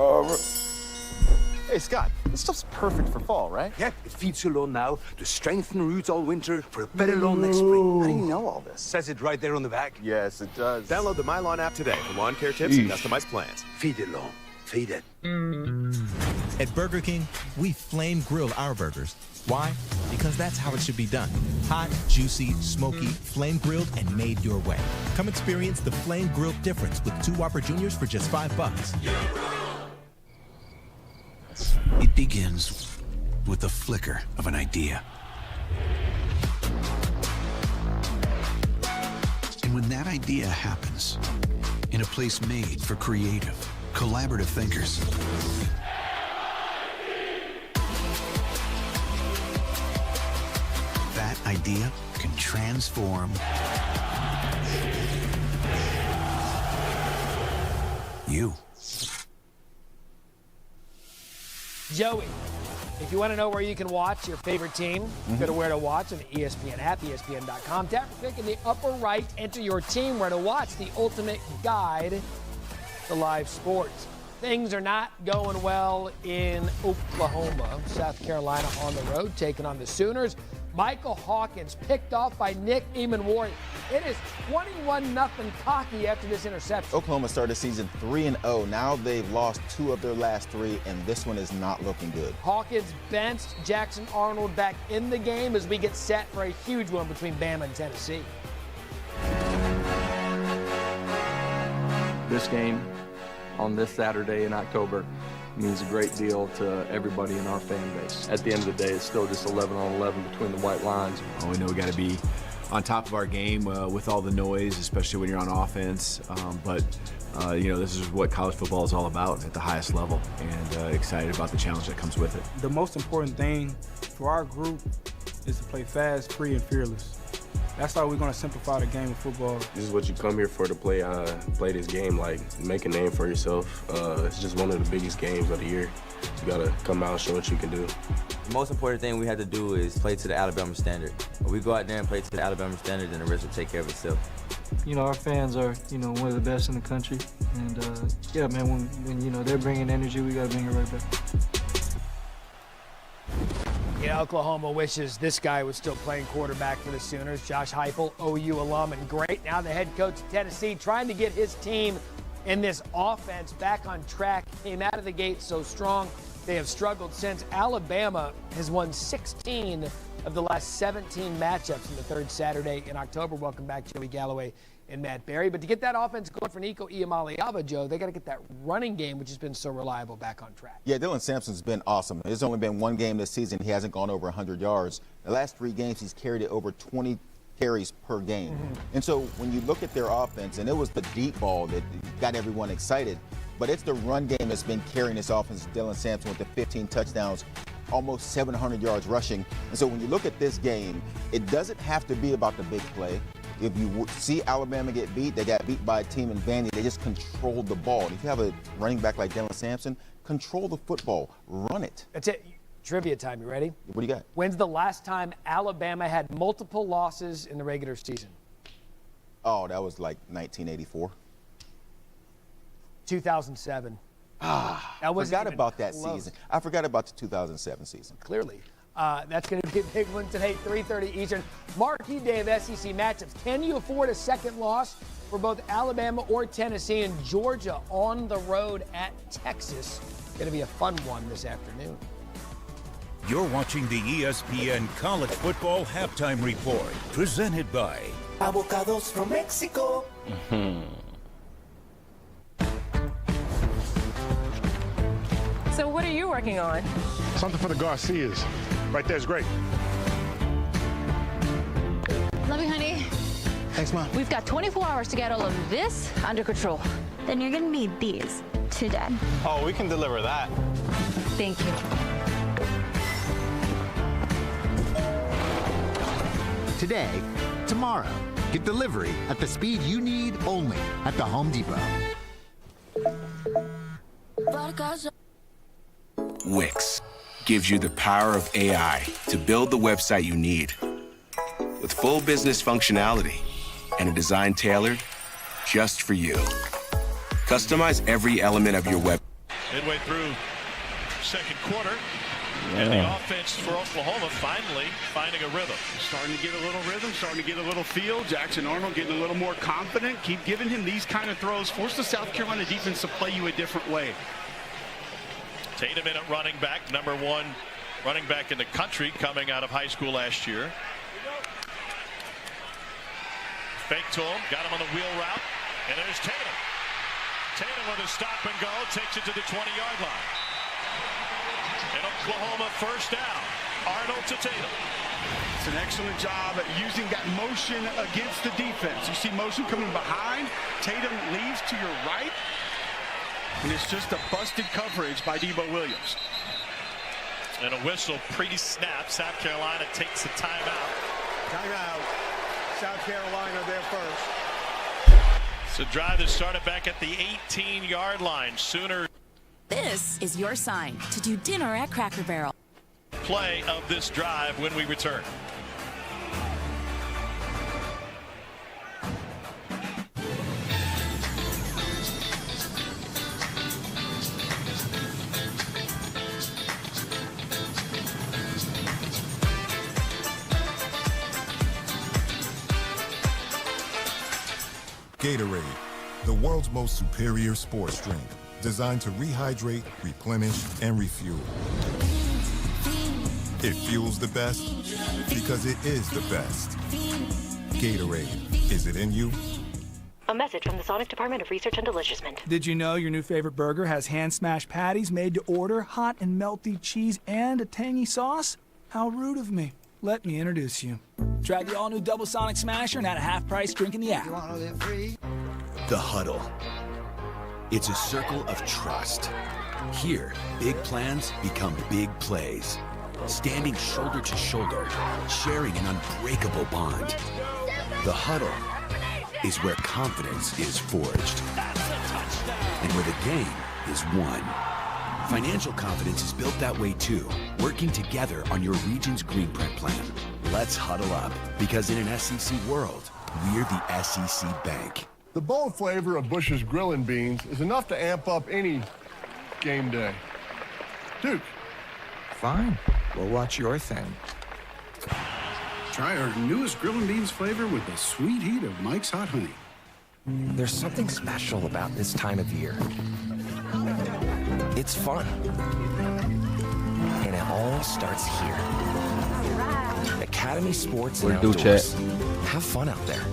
Hey, Scott, this stuff's perfect for fall, right? Yep, it feeds your lawn now to strengthen roots all winter for a better lawn next spring. How do you know all this? Says it right there on the back. Yes, it does. Download the My Lawn app today for lawn care tips and customized plans. Feed it, lawn. Feed it. At Burger King, we flame grill our burgers. Why? Because that's how it should be done. Hot, juicy, smoky, flame grilled, and made your way. Come experience the flame grilled difference with 2 Whopper Juniors for just $5. It begins with the flicker of an idea. And when that idea happens, in a place made for creative, collaborative thinkers, that idea can transform you. Joey, if you want to know where you can watch your favorite team, go to Where to Watch on the ESPN app, ESPN.com. Tap the pick in the upper right, enter your team, Where to Watch, the ultimate guide to live sports. Things are not going well in Oklahoma. South Carolina on the road, taking on the Sooners. Michael Hawkins picked off by Nick Eamon-Ward. It is 21-0 cocky after this interception. Oklahoma started the season 3-0. Now they've lost 2 of their last 3, and this one is not looking good. Hawkins benched Jackson Arnold back in the game as we get set for a huge one between Bama and Tennessee. This game on this Saturday in October means a great deal to everybody in our fan base. At the end of the day, it's still just 11-on-11 between the white lines. Oh, we know we got to be on top of our game with all the noise, especially when you're on offense. But this is what college football is all about at the highest level, and excited about the challenge that comes with it. The most important thing for our group is to play fast, free, and fearless. That's how we're going to simplify the game of football. This is what you come here for, to play this game, like make a name for yourself. It's just one of the biggest games of the year. You got to come out and show what you can do. The most important thing we have to do is play to the Alabama standard. If we go out there and play to the Alabama standard, then the rest will take care of itself. Our fans are, one of the best in the country. And, yeah, man, when they're bringing energy, we got to bring it right back. Oklahoma wishes this guy was still playing quarterback for the Sooners. Josh Heupel, OU alum and great. Now the head coach of Tennessee trying to get his team in this offense back on track. Came out of the gate so strong. They have struggled since. Alabama has won 16 of the last 17 matchups in the third Saturday in October. Welcome back, Joey Galloway and Matt Berry. But to get that offense going for Nico Iamaleava, Joe, they got to get that running game, which has been so reliable, back on track. Yeah, Dylan Sampson's been awesome. There's only been 1 game this season he hasn't gone over 100 yards. The last 3 games he's carried it over 20 carries per game. And so when you look at their offense, and it was the deep ball that got everyone excited, but it's the run game that's been carrying this offense. Dylan Sampson with the 15 touchdowns, almost 700 yards rushing. And so when you look at this game, it doesn't have to be about the big play. If you see Alabama get beat, they got beat by a team in Vandy. They just controlled the ball. And if you have a running back like Dylan Sampson, control the football, run it. That's it. Trivia time. You ready? What do you got? When's the last time Alabama had multiple losses in the regular season? Oh, that was like 1984. 2007. I forgot about that season. I forgot about the 2007 season. Clearly. That's going to be a big one today, 3:30 Eastern. Marquee day of SEC matchups. Can you afford a second loss for both Alabama or Tennessee, and Georgia on the road at Texas? Going to be a fun one this afternoon. You're watching the ESPN College Football Halftime Report, presented by Avocados from Mexico. So what are you working on? Something for the Garcias. Right there's great. Love you, honey. Thanks, Mom. We've got 24 hours to get all of this under control. Then you're gonna need these today. Oh, we can deliver that. Thank you. Today, tomorrow. Get delivery at the speed you need only at the Home Depot. Wix gives you the power of AI to build the website you need. With full business functionality and a design tailored just for you. Customize every element of your web. Midway through second quarter, and the offense for Oklahoma finally finding a rhythm. Starting to get a little rhythm, starting to get a little feel. Jackson Arnold getting a little more confident. Keep giving him these kind of throws. Force the South Carolina defense to play you a different way. Tatum in at running back, #1 running back in the country coming out of high school last year. Fake to him, got him on the wheel route, and there's Tatum. Tatum with a stop and go, takes it to the 20-yard line. And Oklahoma first down. Arnold to Tatum. It's an excellent job at using that motion against the defense. You see motion coming behind. Tatum leaves to your right. And it's just a busted coverage by Debo Williams. And a whistle pre-snap. South Carolina takes a timeout. Timeout. South Carolina there first. It's a drive that started back at the 18-yard line. Sooner. This is your sign to do dinner at Cracker Barrel. Play of this drive when we return. Gatorade, the world's most superior sports drink, designed to rehydrate, replenish, and refuel. It fuels the best because it is the best. Gatorade, is it in you? A message from the Sonic Department of Research and Deliciousment. Did you know your new favorite burger has hand-smashed patties made to order, hot and melty cheese, and a tangy sauce? How rude of me. Let me introduce you. Tried the all-new Double Sonic Smasher and had a half-price drink in the app. The Huddle. It's a circle of trust. Here, big plans become big plays. Standing shoulder to shoulder, sharing an unbreakable bond. The Huddle is where confidence is forged. And where the game is won. Financial confidence is built that way too, working together on your region's green print plan. Let's huddle up, because in an SEC world, we're the SEC Bank. The bold flavor of Bush's Grillin' Beans is enough to amp up any game day. Duke. Fine. We'll watch your thing. Try our newest Grillin' Beans flavor with the sweet heat of Mike's Hot Honey. There's something special about this time of year. It's fun. And it all starts here. Academy Sports and Outdoors. Have fun out there.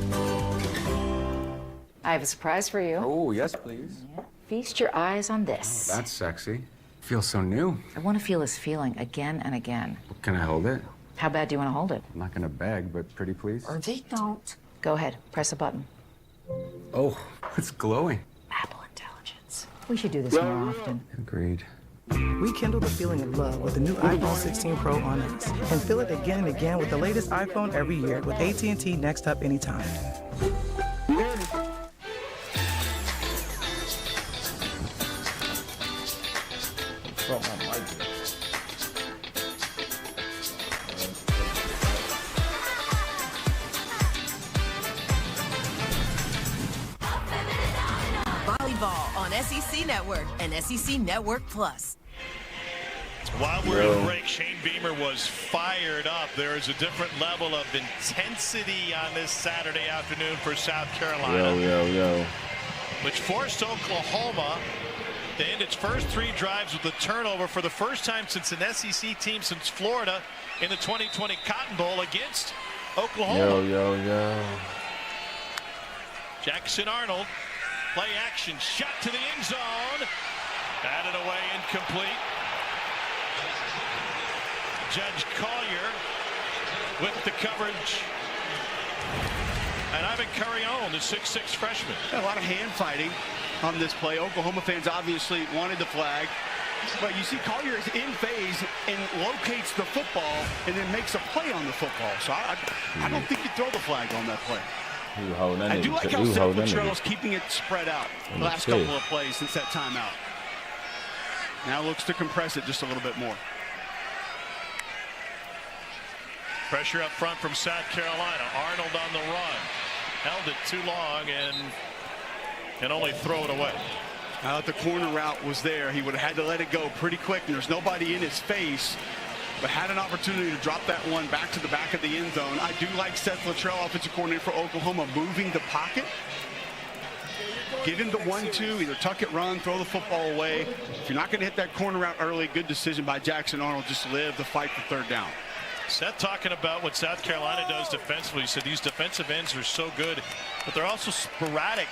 I have a surprise for you. Oh, yes, please. Feast your eyes on this. Oh, that's sexy. Feels so new. I want to feel this feeling again and again. Can I hold it? How bad do you want to hold it? I'm not gonna beg, but pretty please. Or they don't. Go ahead, press a button. Oh, it's glowing. Apple Intelligence. We should do this more often. Agreed. Rekindle the feeling of love with the new iPhone 16 Pro on us. And feel it again and again with the latest iPhone every year with AT&T Next Up Anytime. Volleyball on SEC Network and SEC Network Plus. While we're in break, Shane Beamer was fired up. There is a different level of intensity on this Saturday afternoon for South Carolina. Which forced Oklahoma to end its first 3 drives with a turnover for the first time since an SEC team since Florida in the 2020 Cotton Bowl against Oklahoma. Jackson Arnold, play action, shot to the end zone. Batted away, incomplete. Judge Collier with the coverage. And Ivan Carrion, the 6'6" freshman. A lot of hand fighting on this play. Oklahoma fans obviously wanted the flag. But you see Collier is in phase and locates the football and then makes a play on the football. So I don't think you throw the flag on that play. I do like how Sid Latrell's keeping it spread out the last couple of plays since that timeout. Now looks to compress it just a little bit more. Pressure up front from South Carolina. Arnold on the run. Held it too long and can only throw it away. Now that the corner route was there, he would have had to let it go pretty quick, and there's nobody in his face, but had an opportunity to drop that one back to the back of the end zone. I do like Seth Littrell, offensive coordinator for Oklahoma, moving the pocket. Give him the 1-2, either tuck it, run, throw the football away. If you're not going to hit that corner route early, good decision by Jackson Arnold. Just live the fight for third down. Seth talking about what South Carolina does defensively. He said these defensive ends are so good, but they're also sporadic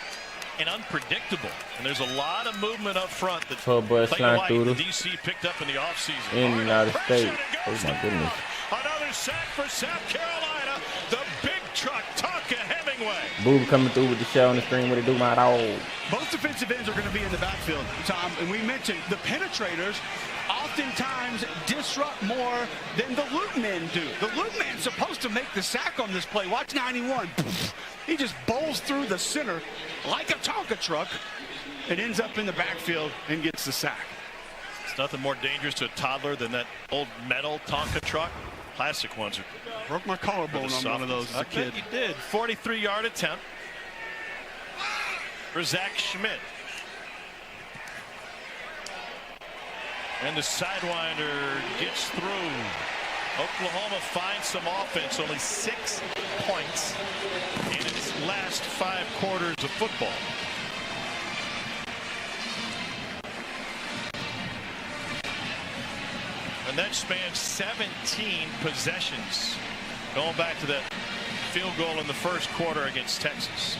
and unpredictable. And there's a lot of movement up front that the DC picked up in the offseason. In the United States. Oh, my goodness. Another sack for South Carolina. The big truck, Tonka Hemingway. Boob coming through with the shell on the screen. What it do, my dog? Both defensive ends are going to be in the backfield, Tom. And we mentioned the penetrators oftentimes disrupt more than the loop men do. The loop man's supposed to make the sack on this play. Watch 91. He just bowls through the center like a Tonka truck and ends up in the backfield and gets the sack. It's nothing more dangerous to a toddler than that old metal Tonka truck. Plastic ones are. Broke my collarbone on one of those as a kid. I bet you did. 43-yard attempt for Zach Schmidt. And the sidewinder gets through. Oklahoma finds some offense, only 6 points in its last 5 quarters of football. And that spans 17 possessions, going back to that field goal in the first quarter against Texas.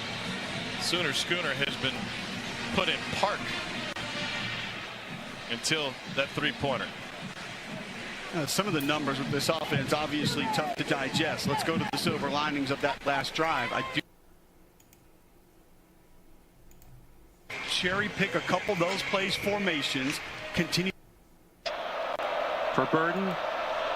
Sooner Schooner has been put in park until that three-pointer. Some of the numbers with this offense obviously tough to digest. Let's go to the silver linings of that last drive. I do cherry pick a couple of those plays, formations, continue. For Burden,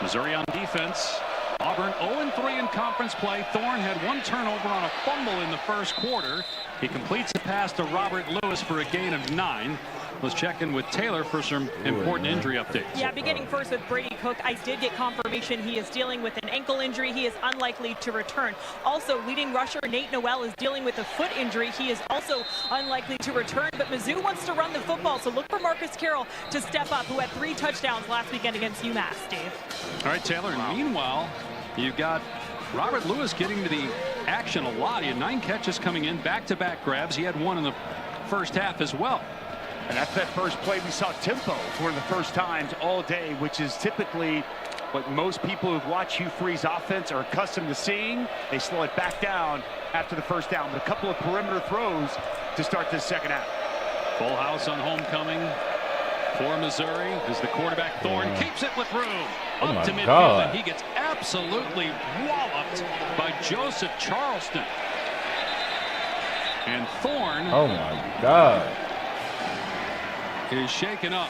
Missouri on defense. Auburn 0-3 in conference play. Thorne had 1 turnover on a fumble in the first quarter. He completes the pass to Robert Lewis for a gain of 9. Let's check in with Taylor for some important injury updates. Yeah, beginning first with Brady Cook. I did get confirmation he is dealing with an ankle injury. He is unlikely to return. Also, leading rusher Nate Noel is dealing with a foot injury. He is also unlikely to return. But Mizzou wants to run the football, so look for Marcus Carroll to step up, who had 3 touchdowns last weekend against UMass, Dave. All right, Taylor. And meanwhile, you've got Robert Lewis getting to the action a lot. He had 9 catches coming in, back-to-back grabs. He had 1 in the first half as well. And that's that first play we saw tempo for one of the first times all day, which is typically what most people who've watched Hugh Freeze's offense are accustomed to seeing. They slow it back down after the first down, but a couple of perimeter throws to start this second half. Full house on homecoming for Missouri as the quarterback Thorne keeps it with room. Up to midfield, and he gets absolutely walloped by Joseph Charleston. And Thorne. Oh my God. Is shaken up.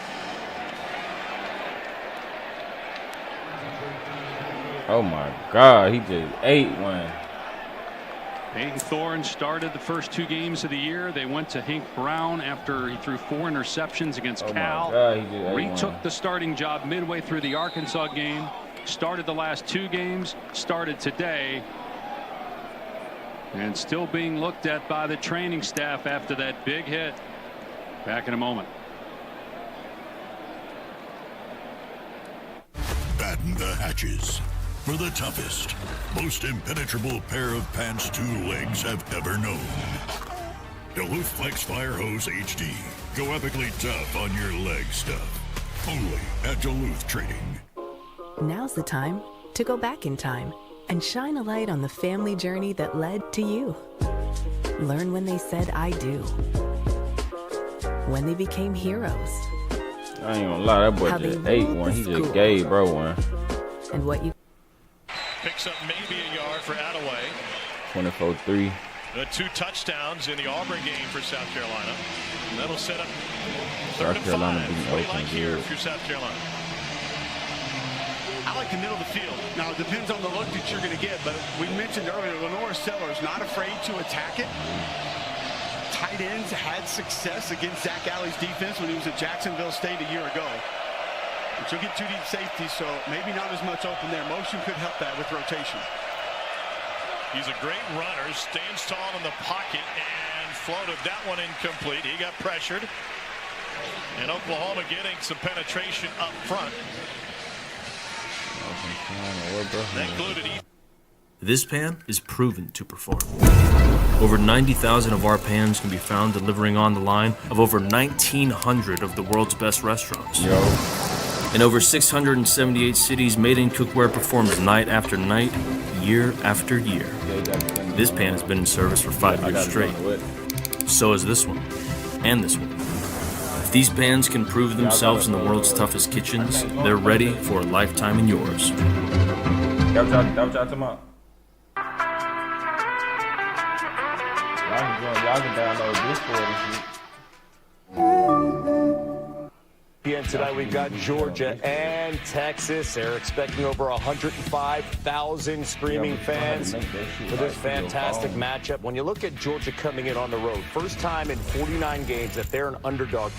Oh my God, he just ate one. Peyton Thorne started the first 2 games of the year. They went to Hank Brown after he threw 4 interceptions against Cal. Retook the starting job midway through the Arkansas game. Started the last 2 games. Started today. And still being looked at by the training staff after that big hit. Back in a moment. Batten the hatches for the toughest, most impenetrable pair of pants 2 legs have ever known. Duluth Flex Fire Hose HD. Go epically tough on your leg stuff. Only at Duluth Trading. Now's the time to go back in time and shine a light on the family journey that led to you. Learn when they said I do. When they became heroes. I ain't gonna lie, that boy just ate one. He just gave bro one. And what you picks up maybe a yard for Attaway. 24-3. 2 touchdowns in the Auburn game for South Carolina. And that'll set up 3rd and 5. What do you like here for South Carolina? I like the middle of the field. Now, it depends on the look that you're going to get, but we mentioned earlier, Lenore Sellers not afraid to attack it. tight ends had success against Zach Alley's defense when he was at Jacksonville State a year ago. But you'll get 2 deep safety, so maybe not as much open there. Motion could help that with rotation. He's a great runner, stands tall in the pocket, and floated that one incomplete. He got pressured. And Oklahoma getting some penetration up front. That included This pan is proven to perform. Over 90,000 of our pans can be found delivering on the line of over 1,900 of the world's best restaurants. In over 678 cities, Made in Cookware performs night after night, year after year. This pan has been in service for 5 years straight. So has this one, and this one. If these pans can prove themselves in the world's toughest kitchens, they're ready for a lifetime in yours. That what y'all talking about? Y'all can download Discord and shit. And tonight we've got Georgia and Texas. They're expecting over 105,000 screaming fans for this fantastic matchup. When you look at Georgia coming in on the road, first time in 49 games that they're an underdog.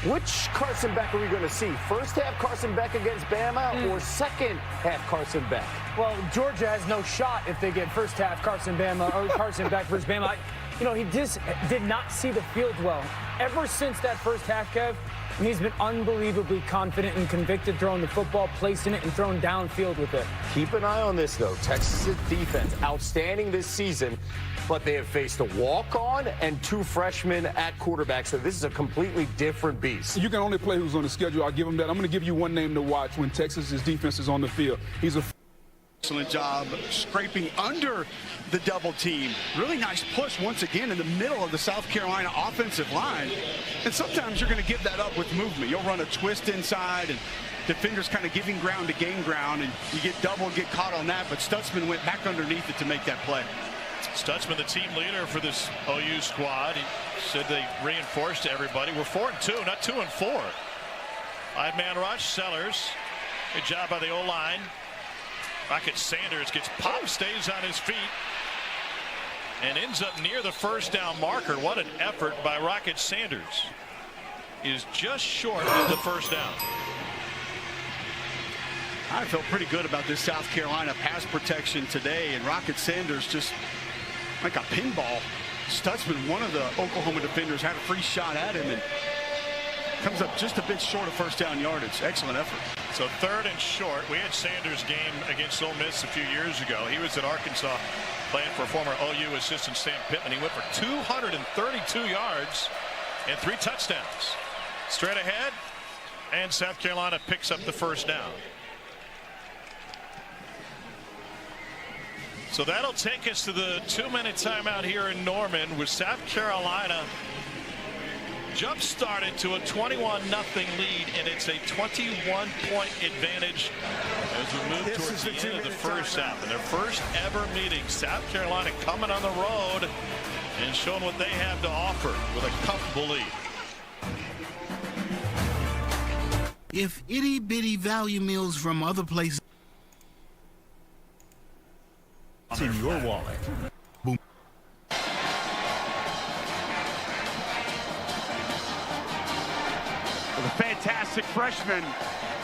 Which Carson Beck are we going to see? First half Carson Beck against Bama or second half Carson Beck? Well, Georgia has no shot if they get first half Carson Beck versus Bama. You know, he just did not see the field well. Ever since that first half, Kev, and he's been unbelievably confident and convicted throwing the football, placing it, and throwing downfield with it. Keep an eye on this, though. Texas' defense, outstanding this season, but they have faced a walk-on and 2 freshmen at quarterback, so this is a completely different beast. You can only play who's on the schedule. I'll give him that. I'm going to give you one name to watch when Texas' defense is on the field. He's a excellent job scraping under the double team. Really nice push once again in the middle of the South Carolina offensive line. And sometimes you're going to give that up with movement. You'll run a twist inside and defenders kind of giving ground to gain ground, and you get double, get caught on that. But Stutzman went back underneath it to make that play. Stutzman, the team leader for this OU squad. He said they reinforced to everybody. We're 4-2, not 2-4. 5-man rush, Sellers. Good job by the O-line. Rocket Sanders gets popped, stays on his feet, and ends up near the first down marker. What an effort by Rocket Sanders. Is just short of the first down. I felt pretty good about this South Carolina pass protection today, and Rocket Sanders just like a pinball. Stutzman, one of the Oklahoma defenders, had a free shot at him and comes up just a bit short of first down yardage. Excellent effort. So 3rd and short. We had Sanders' game against Ole Miss a few years ago. He was at Arkansas playing for former OU assistant Sam Pittman. He went for 232 yards and 3 touchdowns. Straight ahead, and South Carolina picks up the first down. So that'll take us to the 2-minute timeout here in Norman, with South Carolina jump-started to a 21-0 lead, and it's a 21-point advantage as we move towards the end of the first half. In their first ever meeting, South Carolina coming on the road and showing what they have to offer with a comfortable lead. If itty-bitty value meals from other places in your wallet. Boom. The fantastic freshman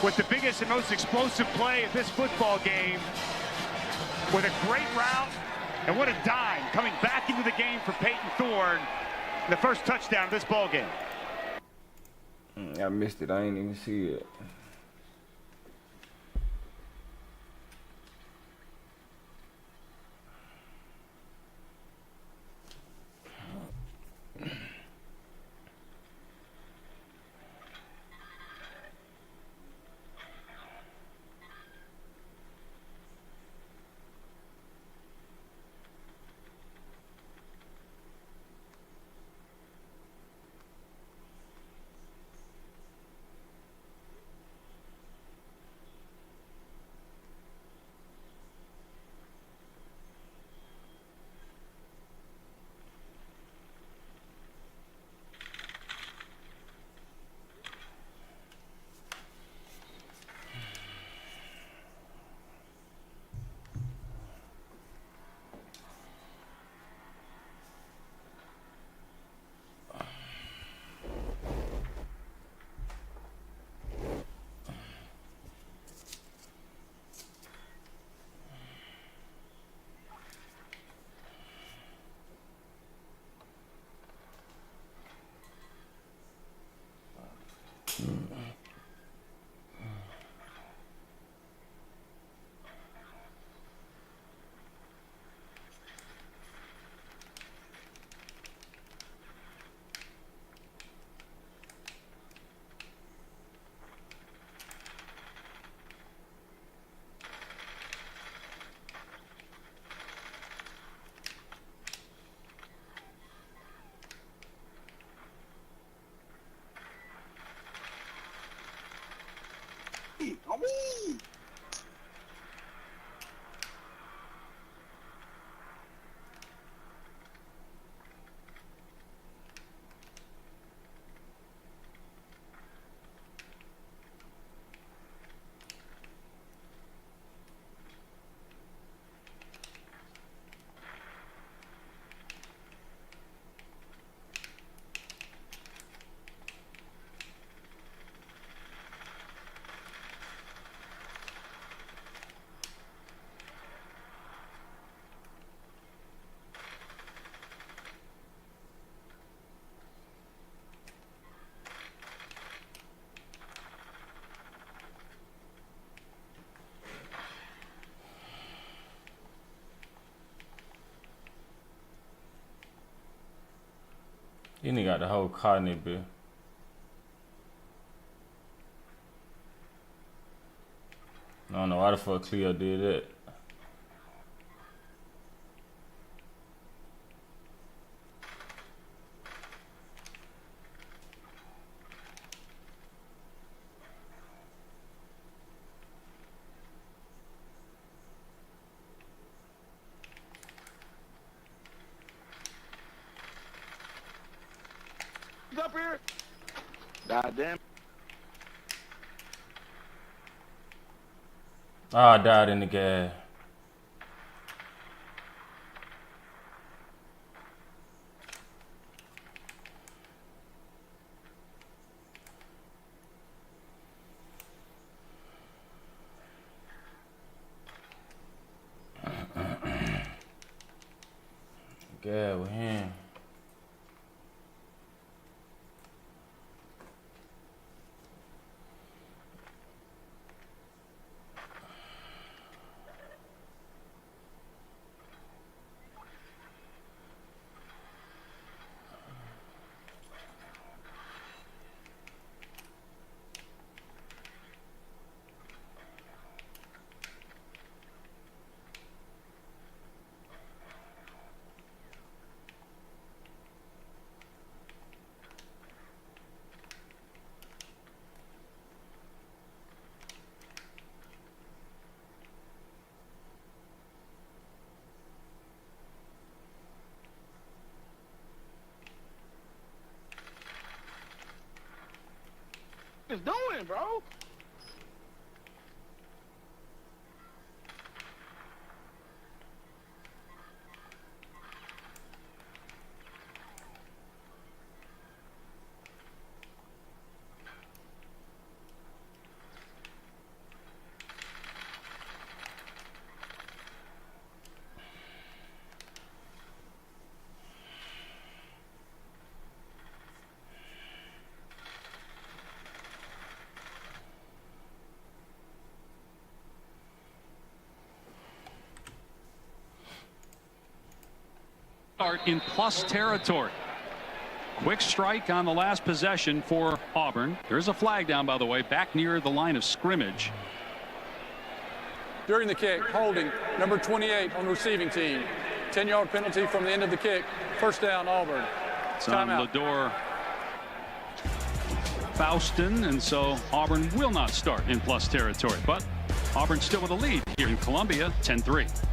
with the biggest and most explosive play of this football game, with a great route, and what a dime coming back into the game for Peyton Thorne, the first touchdown of this ball game. I missed it. I ain't even see it. Wee! He ain't got the whole car in it, bitch. I don't know why the fuck Cleo did that. Up here. God damn. Ah, I died in the gas. God, with him. What is doing, bro? Start in plus territory. Quick strike on the last possession for Auburn. There's a flag down, by the way, back near the line of scrimmage. During the kick, holding number 28 on the receiving team. 10-yard penalty from the end of the kick. First down, Auburn. It's on Lador Faustin, and so Auburn will not start in plus territory. But Auburn still with a lead here in Columbia, 10-3.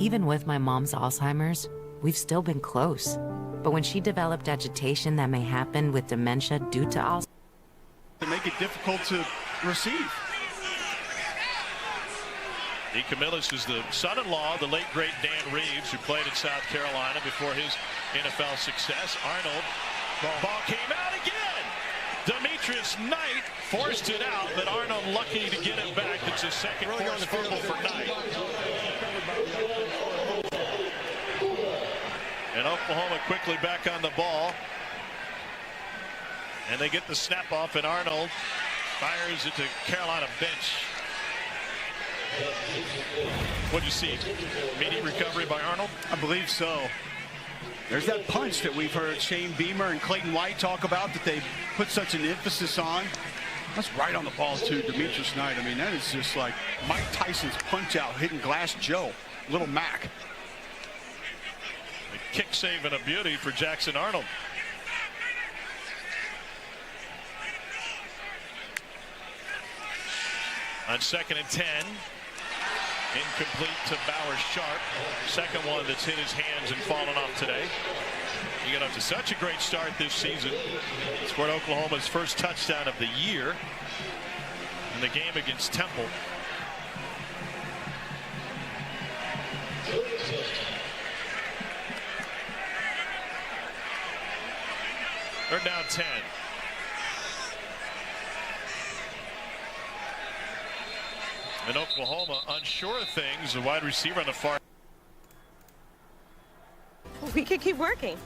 Even with my mom's Alzheimer's, we've still been close. But when she developed agitation that may happen with dementia due to Alzheimer's, to make it difficult to receive. DeCamillis is the son-in-law of the late, great Dan Reeves, who played at South Carolina before his NFL success. Arnold, ball came out again. Demetrius Knight forced it out, but Arnold lucky to get it back. It's his second forced fumble for Knight. And Oklahoma quickly back on the ball. And they get the snap off, and Arnold fires it to Carolina bench. What'd you see? Immediate recovery by Arnold? I believe so. There's that punch that we've heard Shane Beamer and Clayton White talk about that they put such an emphasis on. That's right on the ball, too, Demetrius Knight. I mean, that is just like Mike Tyson's punch out hitting Glass Joe, Little Mac. A kick save and a beauty for Jackson Arnold. On 2nd and 10. Incomplete to Bauer Sharp. Second one that's hit his hands and fallen off today. He got off to such a great start this season. Scored Oklahoma's first touchdown of the year in the game against Temple. They're down 10. And Oklahoma unsure of things. The wide receiver on the far. We could keep working.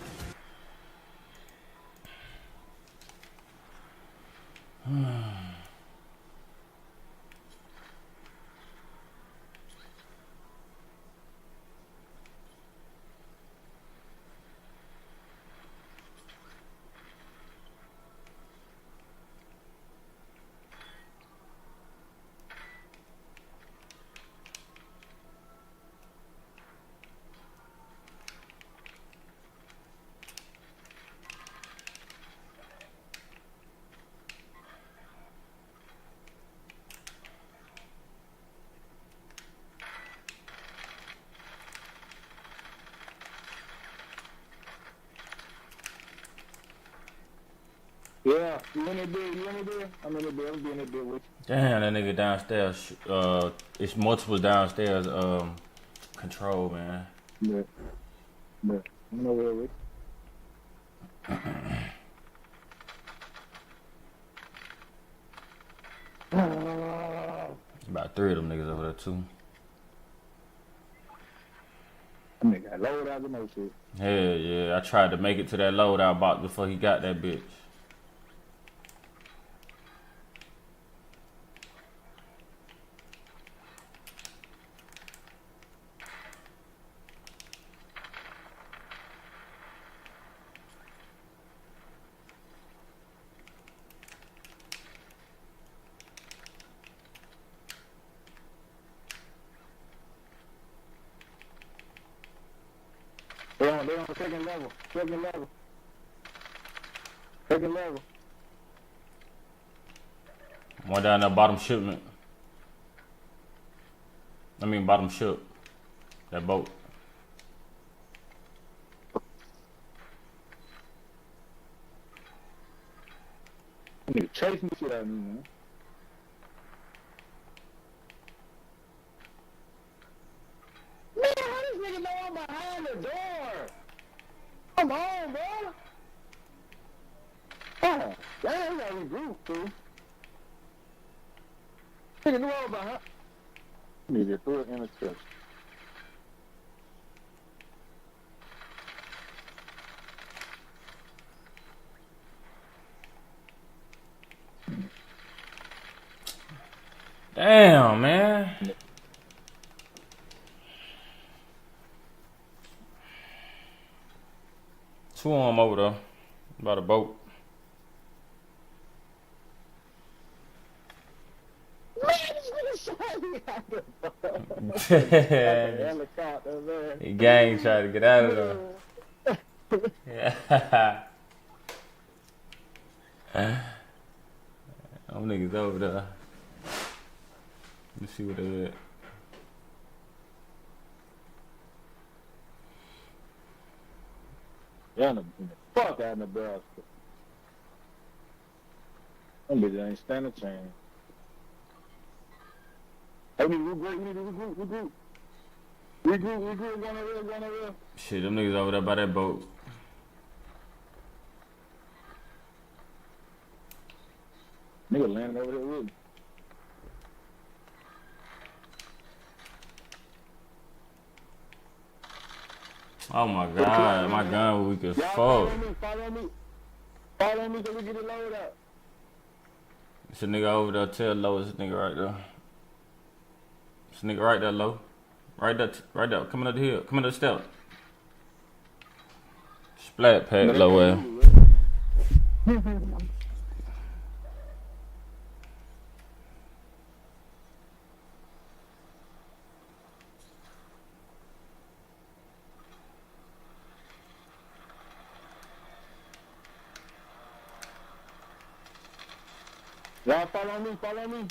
Yeah, you in it big, you in it big? I'm in it big, I'm being it big with you. Damn, that nigga downstairs. It's multiple downstairs. Control, man. Yeah. I'm nowhere with About 3 of them niggas over there too. That nigga got load out of no shit. Hell yeah, I tried to make it to that loadout box before he got that bitch. They're on the second level. Second level. Second level. One down that bottom shipment. I mean bottom ship. That boat. Nigga chasing the shit out of me, man. Man, how this nigga know I'm behind the door? Come on, bro. Oh, damn, we gotta regroup, dude. Nigga knew I was behind. Nigga threw it in the chest. Damn, man. Two of them over there by the boat. Man, this nigga shot me out the boat. Helicopter, man. The gang tried to get out of there. Yeah. Them niggas over there. Let's see what they at. Yeah, the fuck out of Nebraska. Them bitches ain't stand a chance. Hey, we need to regroup. Regroup, going over. Shit, them niggas over there by that boat. Nigga landing over there with me. Oh my god, my gun weak as fuck. Follow me so we get it loaded up. It's a nigga over there, tell low, it's a nigga right there. It's a nigga right there, low. Right there, coming up the hill, coming up the step. Splat pack, low ass. Y'all follow me.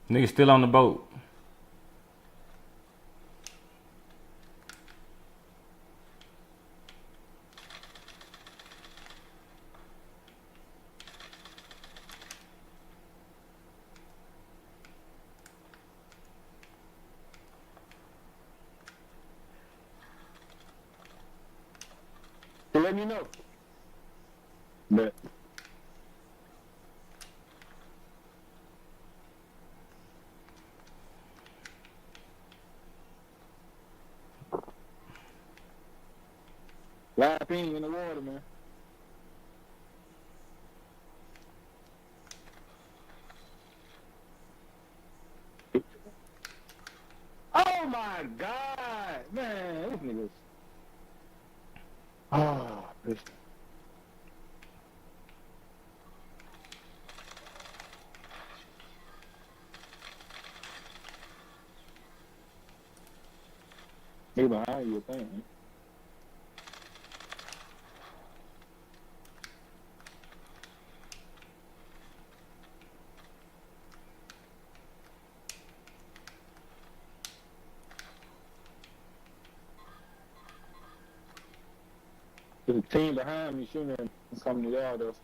Nigga still on the boat. So let me know. But live ping in the water, man. Oh my God, man, these niggas. Oh, this. He behind you, I think. There's a team behind me shooting and coming to y'all though.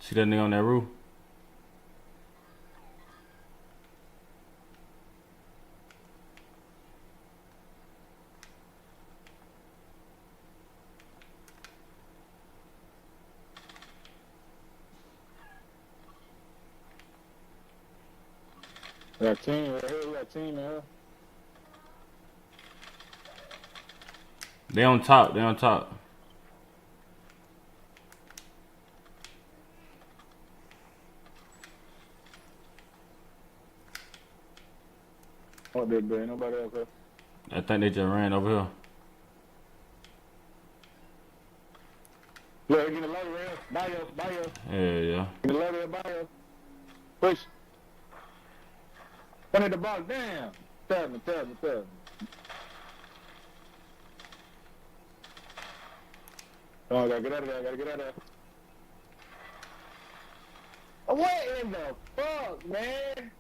See that nigga on that roof? Got team right here, we got team here. They on top. They on top. Oh, big boy, nobody else here. I think they just ran over here. Look, get the low rail, by you. Yeah. Get the low rail, by you. Push. One at the box, damn. Tell me. Oh, I gotta get out of there, What in the fuck, man?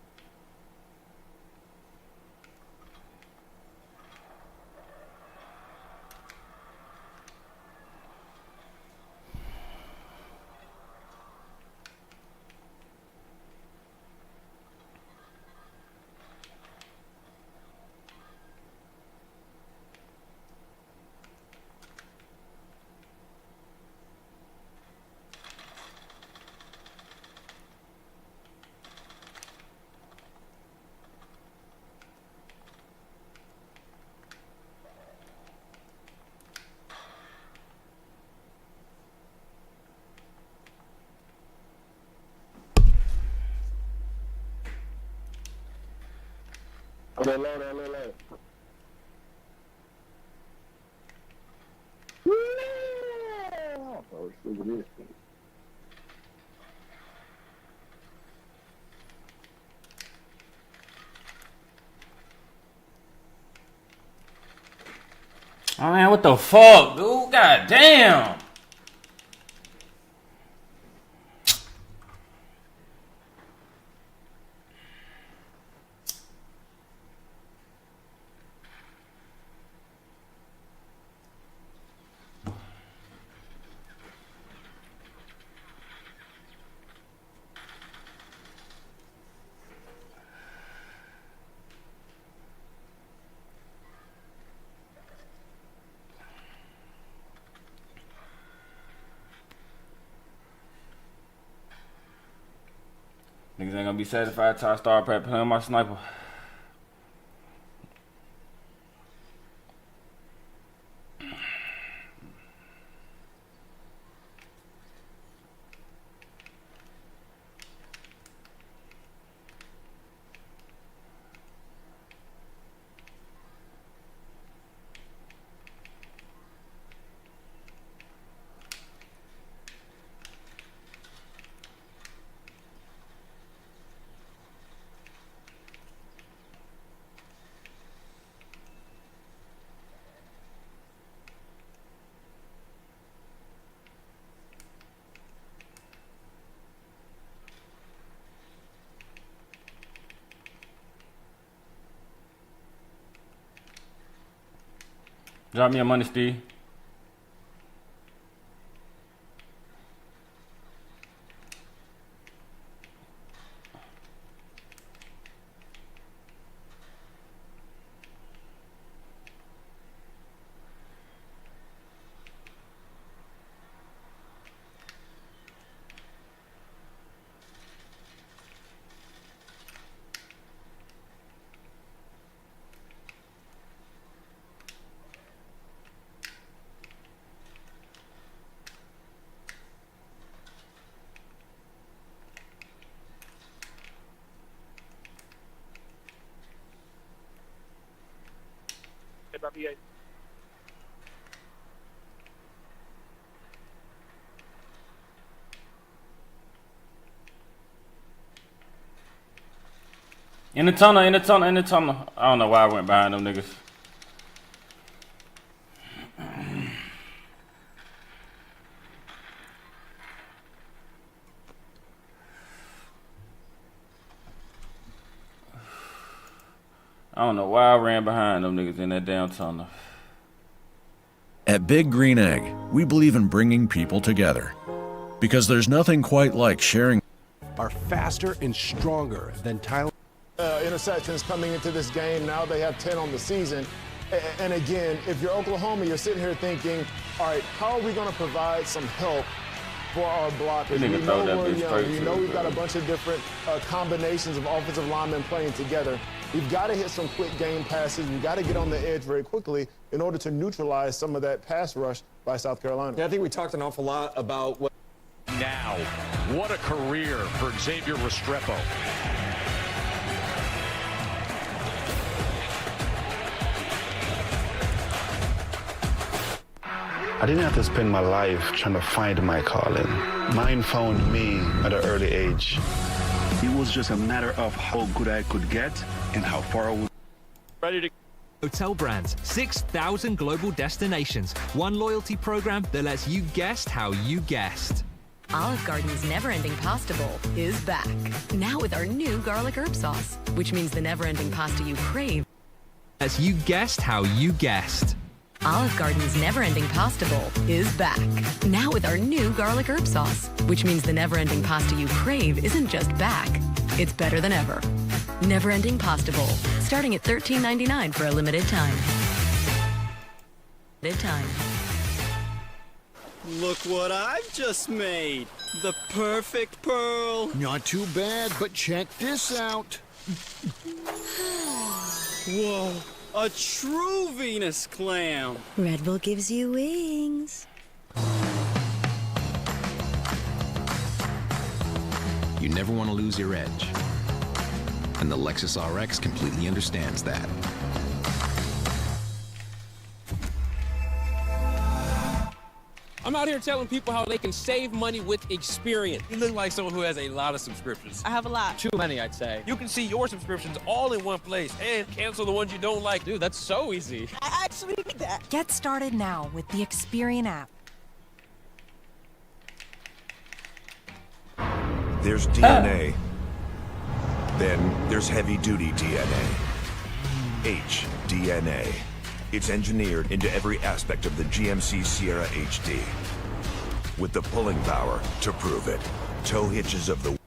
Oh, that low. Oh, look at this. Oh man, what the fuck, dude? God damn. Niggas ain't gonna be satisfied till I start playing my sniper. Drop me your money, Steve. In the tunnel, in the tunnel, in the tunnel. I don't know why I went behind them niggas. I don't know why I ran behind them niggas in that damn tunnel. At Big Green Egg, we believe in bringing people together. Because there's nothing quite like sharing. Are faster and stronger than Tyler. Interceptions coming into this game. Now they have 10 on the season. And again, if you're Oklahoma, you're sitting here thinking, all right, how are we going to provide some help for our blockers? We know we're young. We know we've got a bunch of different combinations of offensive linemen playing together. We've got to hit some quick game passes. We've got to get on the edge very quickly in order to neutralize some of that pass rush by South Carolina. Yeah, I think we talked an awful lot about what. Now, what a career for Xavier Restrepo. I didn't have to spend my life trying to find my calling. Mine found me at an early age. It was just a matter of how good I could get and how far I would. Ready to. Hotel brands, 6,000 global destinations, one loyalty program that lets you guest how you guest. Olive Garden's never-ending pasta bowl is back. Now with our new garlic herb sauce, which means the never-ending pasta you crave. As you guessed how you guessed. Olive Garden's never-ending pasta bowl is back. Now with our new garlic herb sauce, which means the never-ending pasta you crave isn't just back, it's better than ever. Never-ending pasta bowl, starting at $13.99 for a limited time. Limited time. Look what I've just made. The perfect pearl. Not too bad, but check this out. Whoa, a true Venus clam. Red Bull gives you wings. You never want to lose your edge. And the Lexus RX completely understands that. I'm out here telling people how they can save money with experience. You look like someone who has a lot of subscriptions. I have a lot. Too many, I'd say. You can see your subscriptions all in one place and cancel the ones you don't like. Dude, that's so easy. I actually need that. Get started now with the Experian app. There's DNA. Then there's heavy-duty DNA. HDNA. It's engineered into every aspect of the GMC Sierra HD. With the pulling power to prove it. Tow hitches of the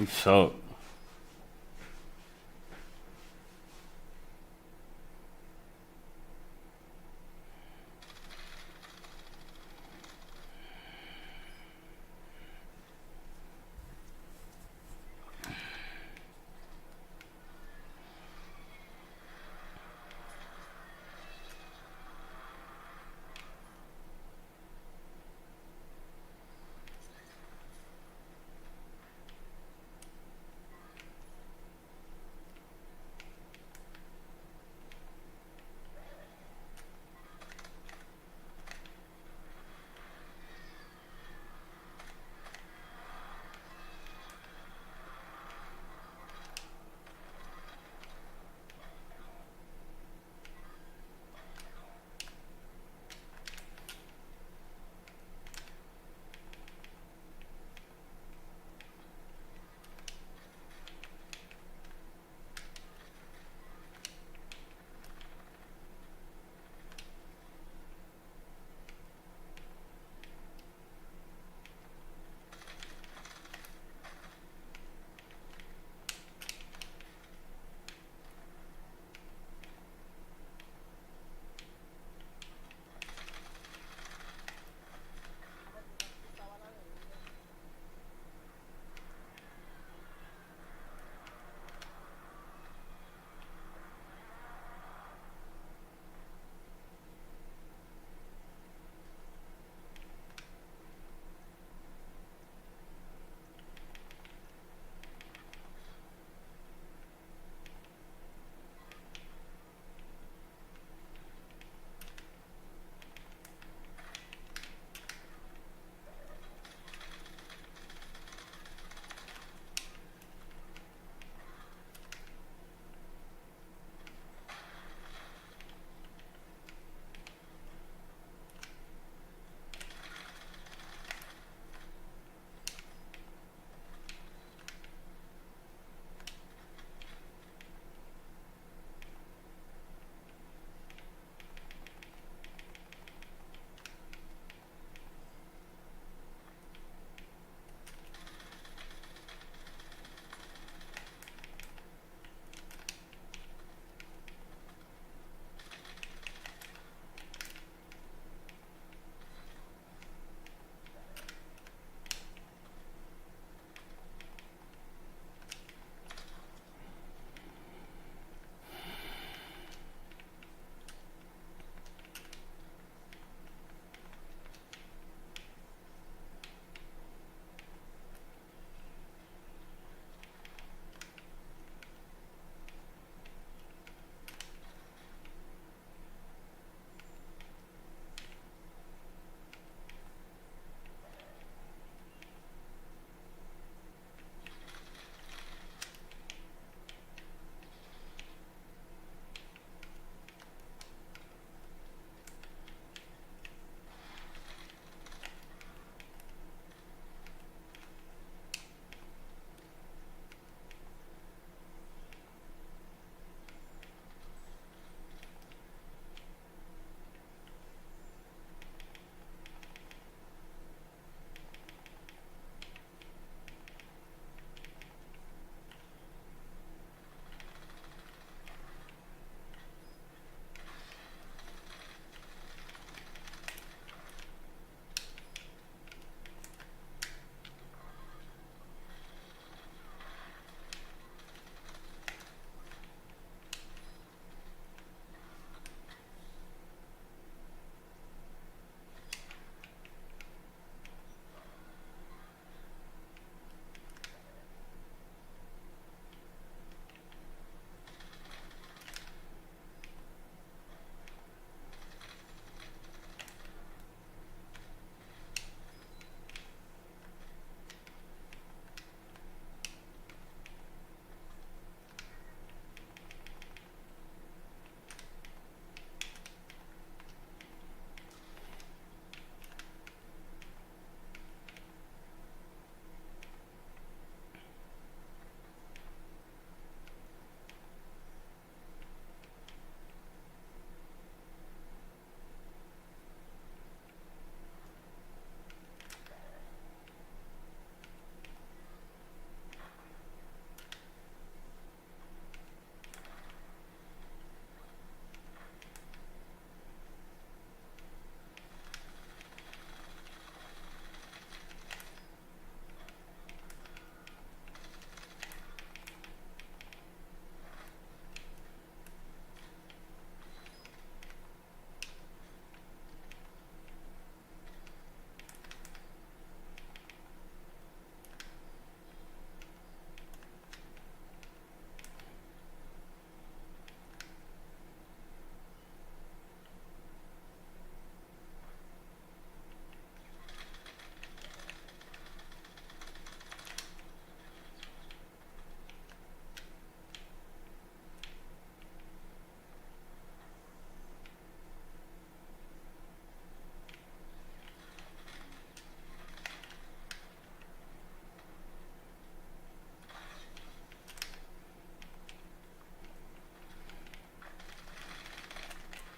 You suck.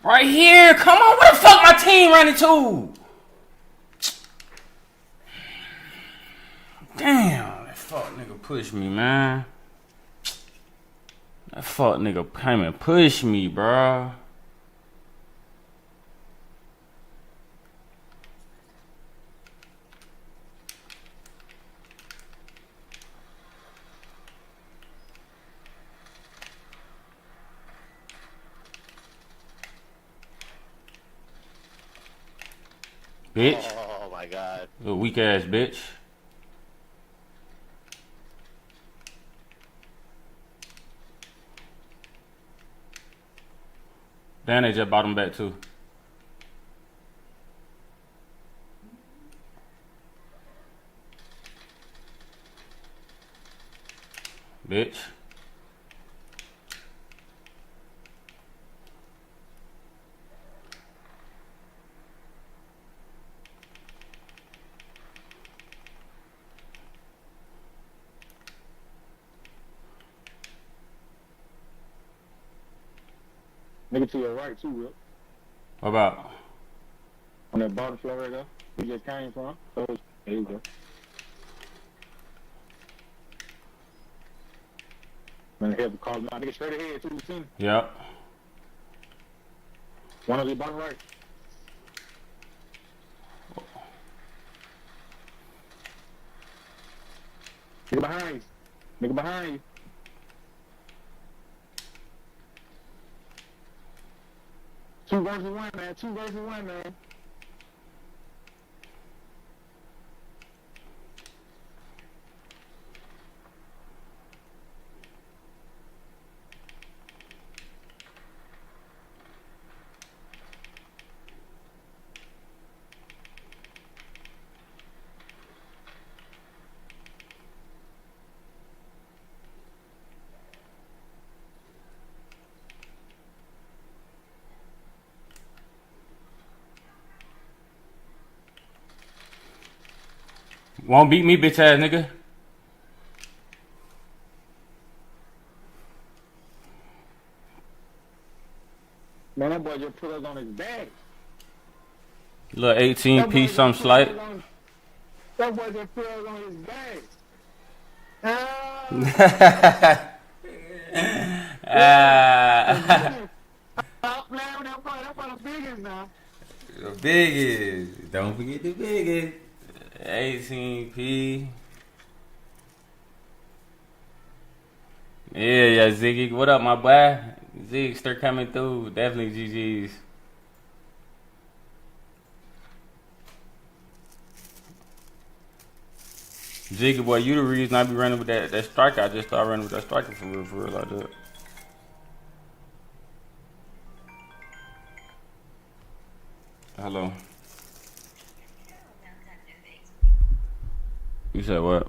Right here. Come on. Where the fuck my team ran into? Damn. That fuck nigga pushed me, man. That fuck nigga came and pushed me, bro. Bitch. Oh my God. Little weak ass bitch. Damn, they just bought him back too. Bitch. Nigga to your right too, Will. What about? On that bottom floor right there, we just came from. So there you go. Man, have to call him out. Nigga straight ahead, 210. Yep. One of the bottom right. Nigga behind you. Nigga behind you. Two versus one, man. 2 versus 1, man. Won't beat me, bitch ass nigga. Man, that boy just put us on his back. Little 18p, some slight. That boy just put us on his back. That's the biggest now. The biggest. Don't forget the biggest. 18p. Yeah, Ziggy. What up, my boy? Zig, start coming through. Definitely GG's. Jiggy boy, you the reason I be running with that striker. I just started running with that striker for real like that. Hello. You said what?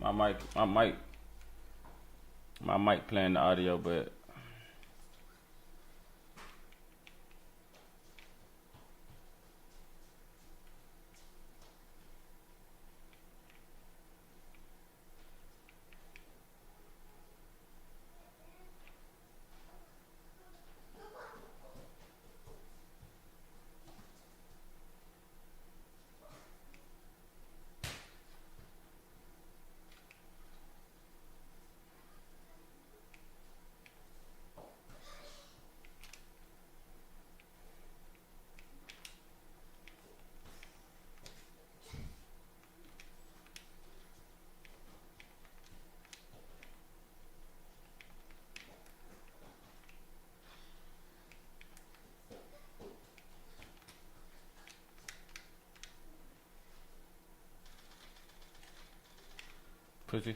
My mic playing the audio, but pussy.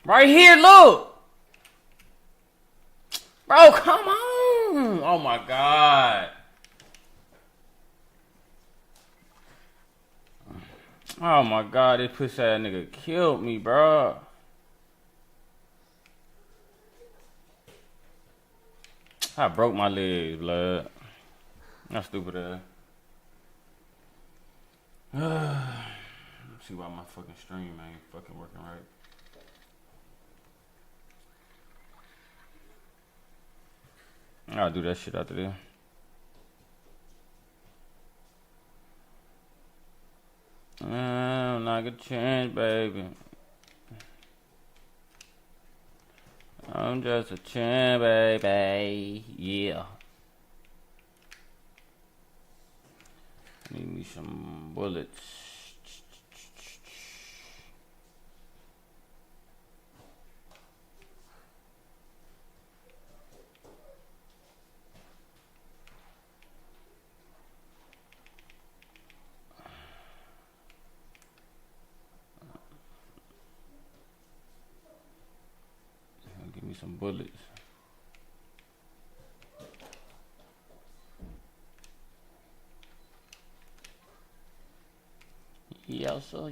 Right here, look. Bro, come on. Oh my God. Oh my God, this pussy ass nigga killed me, bro. I broke my legs, blood. That's stupid ass. Let's see why my fucking stream ain't fucking working right. I'll do that shit after this. I'm not gonna change, baby. I'm just a chin, baby. Yeah. Need me some bullets. Give me some bullets. Yosha.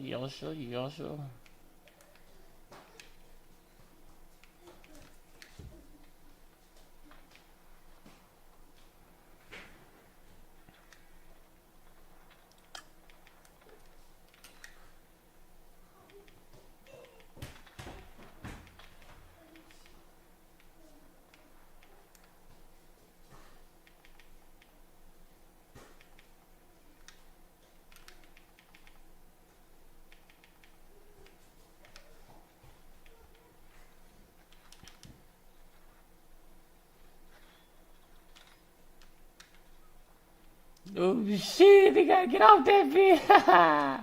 Oh shit, they gotta get off that bitch.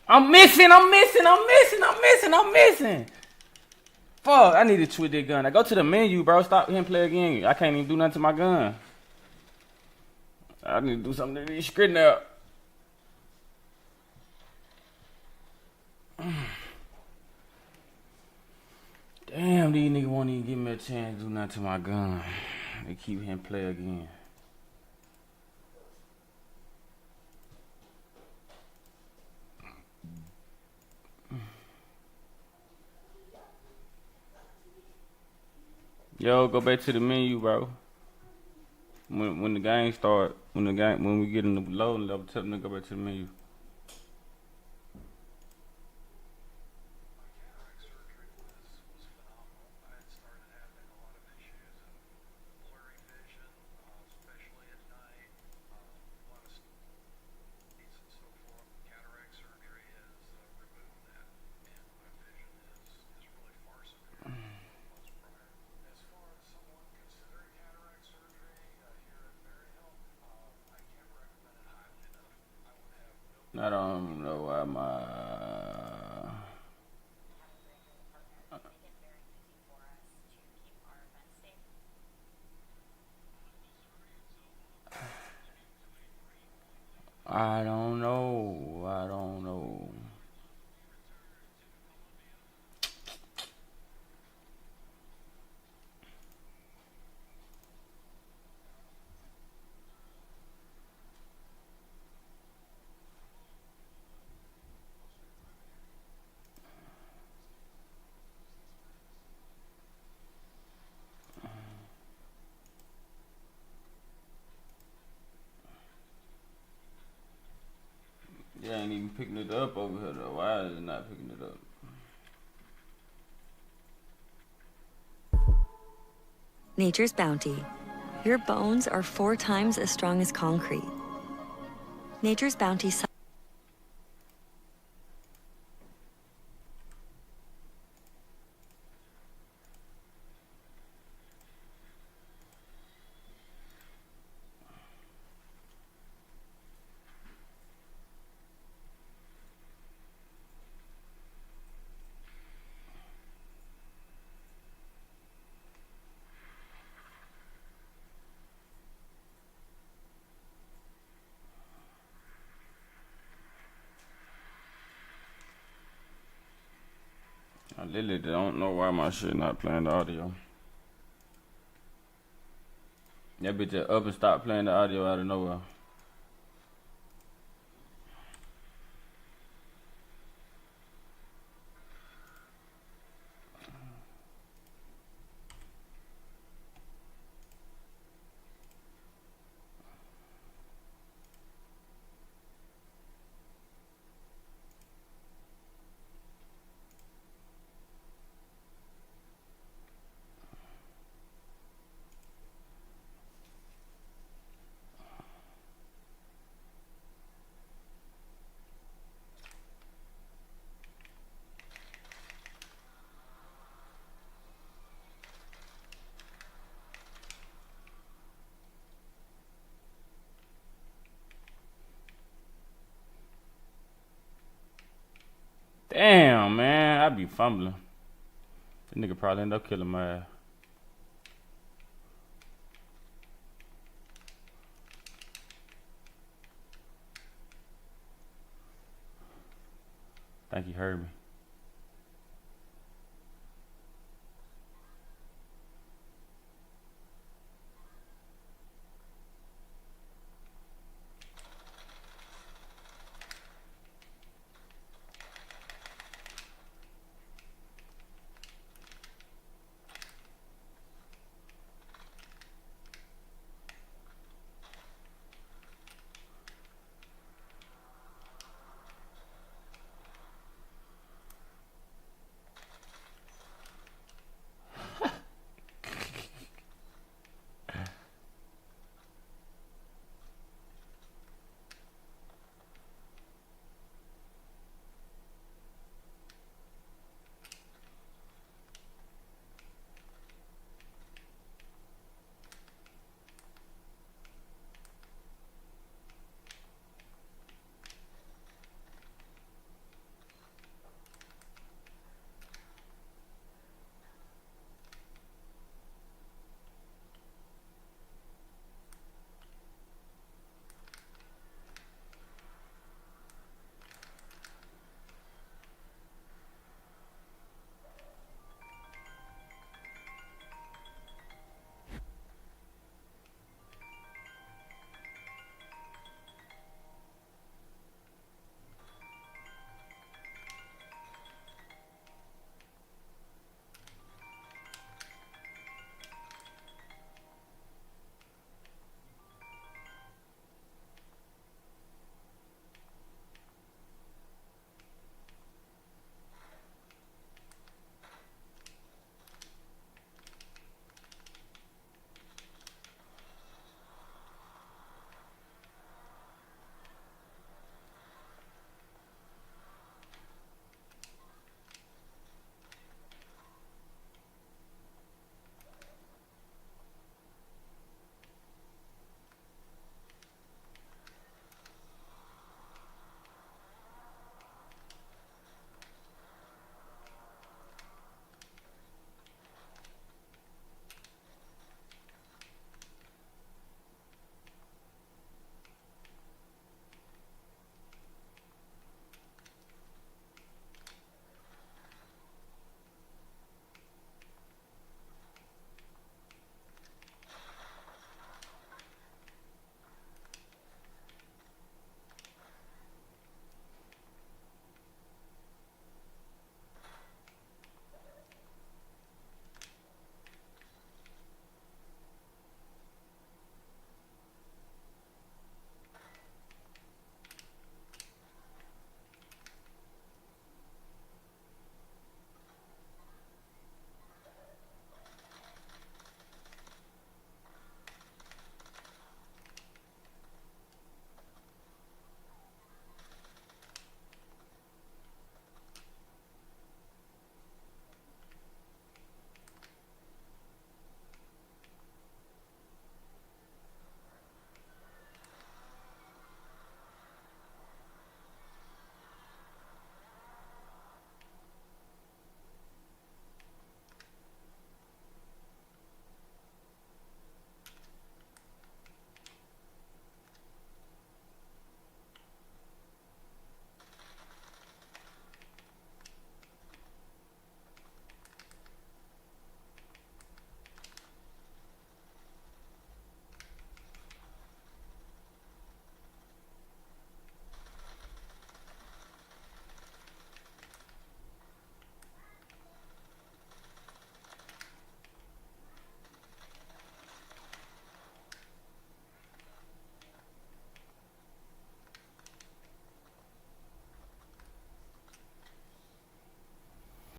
I'm missing. Fuck, I need to twitch that gun. I go to the menu, bro. Stop him play again. I can't even do nothing to my gun. I need to do something to these script now. Damn, these niggas won't even give me a chance to do nothing to my gun. They keep him play again. Yo, go back to the menu, bro. When the game start, when we get in the loading level, tell them to go back to the menu. I don't know why I don't know. They ain't even picking it up over here though. Why is it not picking it up? Nature's Bounty. Your bones are 4 times as strong as concrete. Nature's Bounty. I literally don't know why my shit not playing the audio. That bitch just up and stop playing the audio out of nowhere. Damn, man. I be fumbling. That nigga probably end up killing my ass. I think he heard me.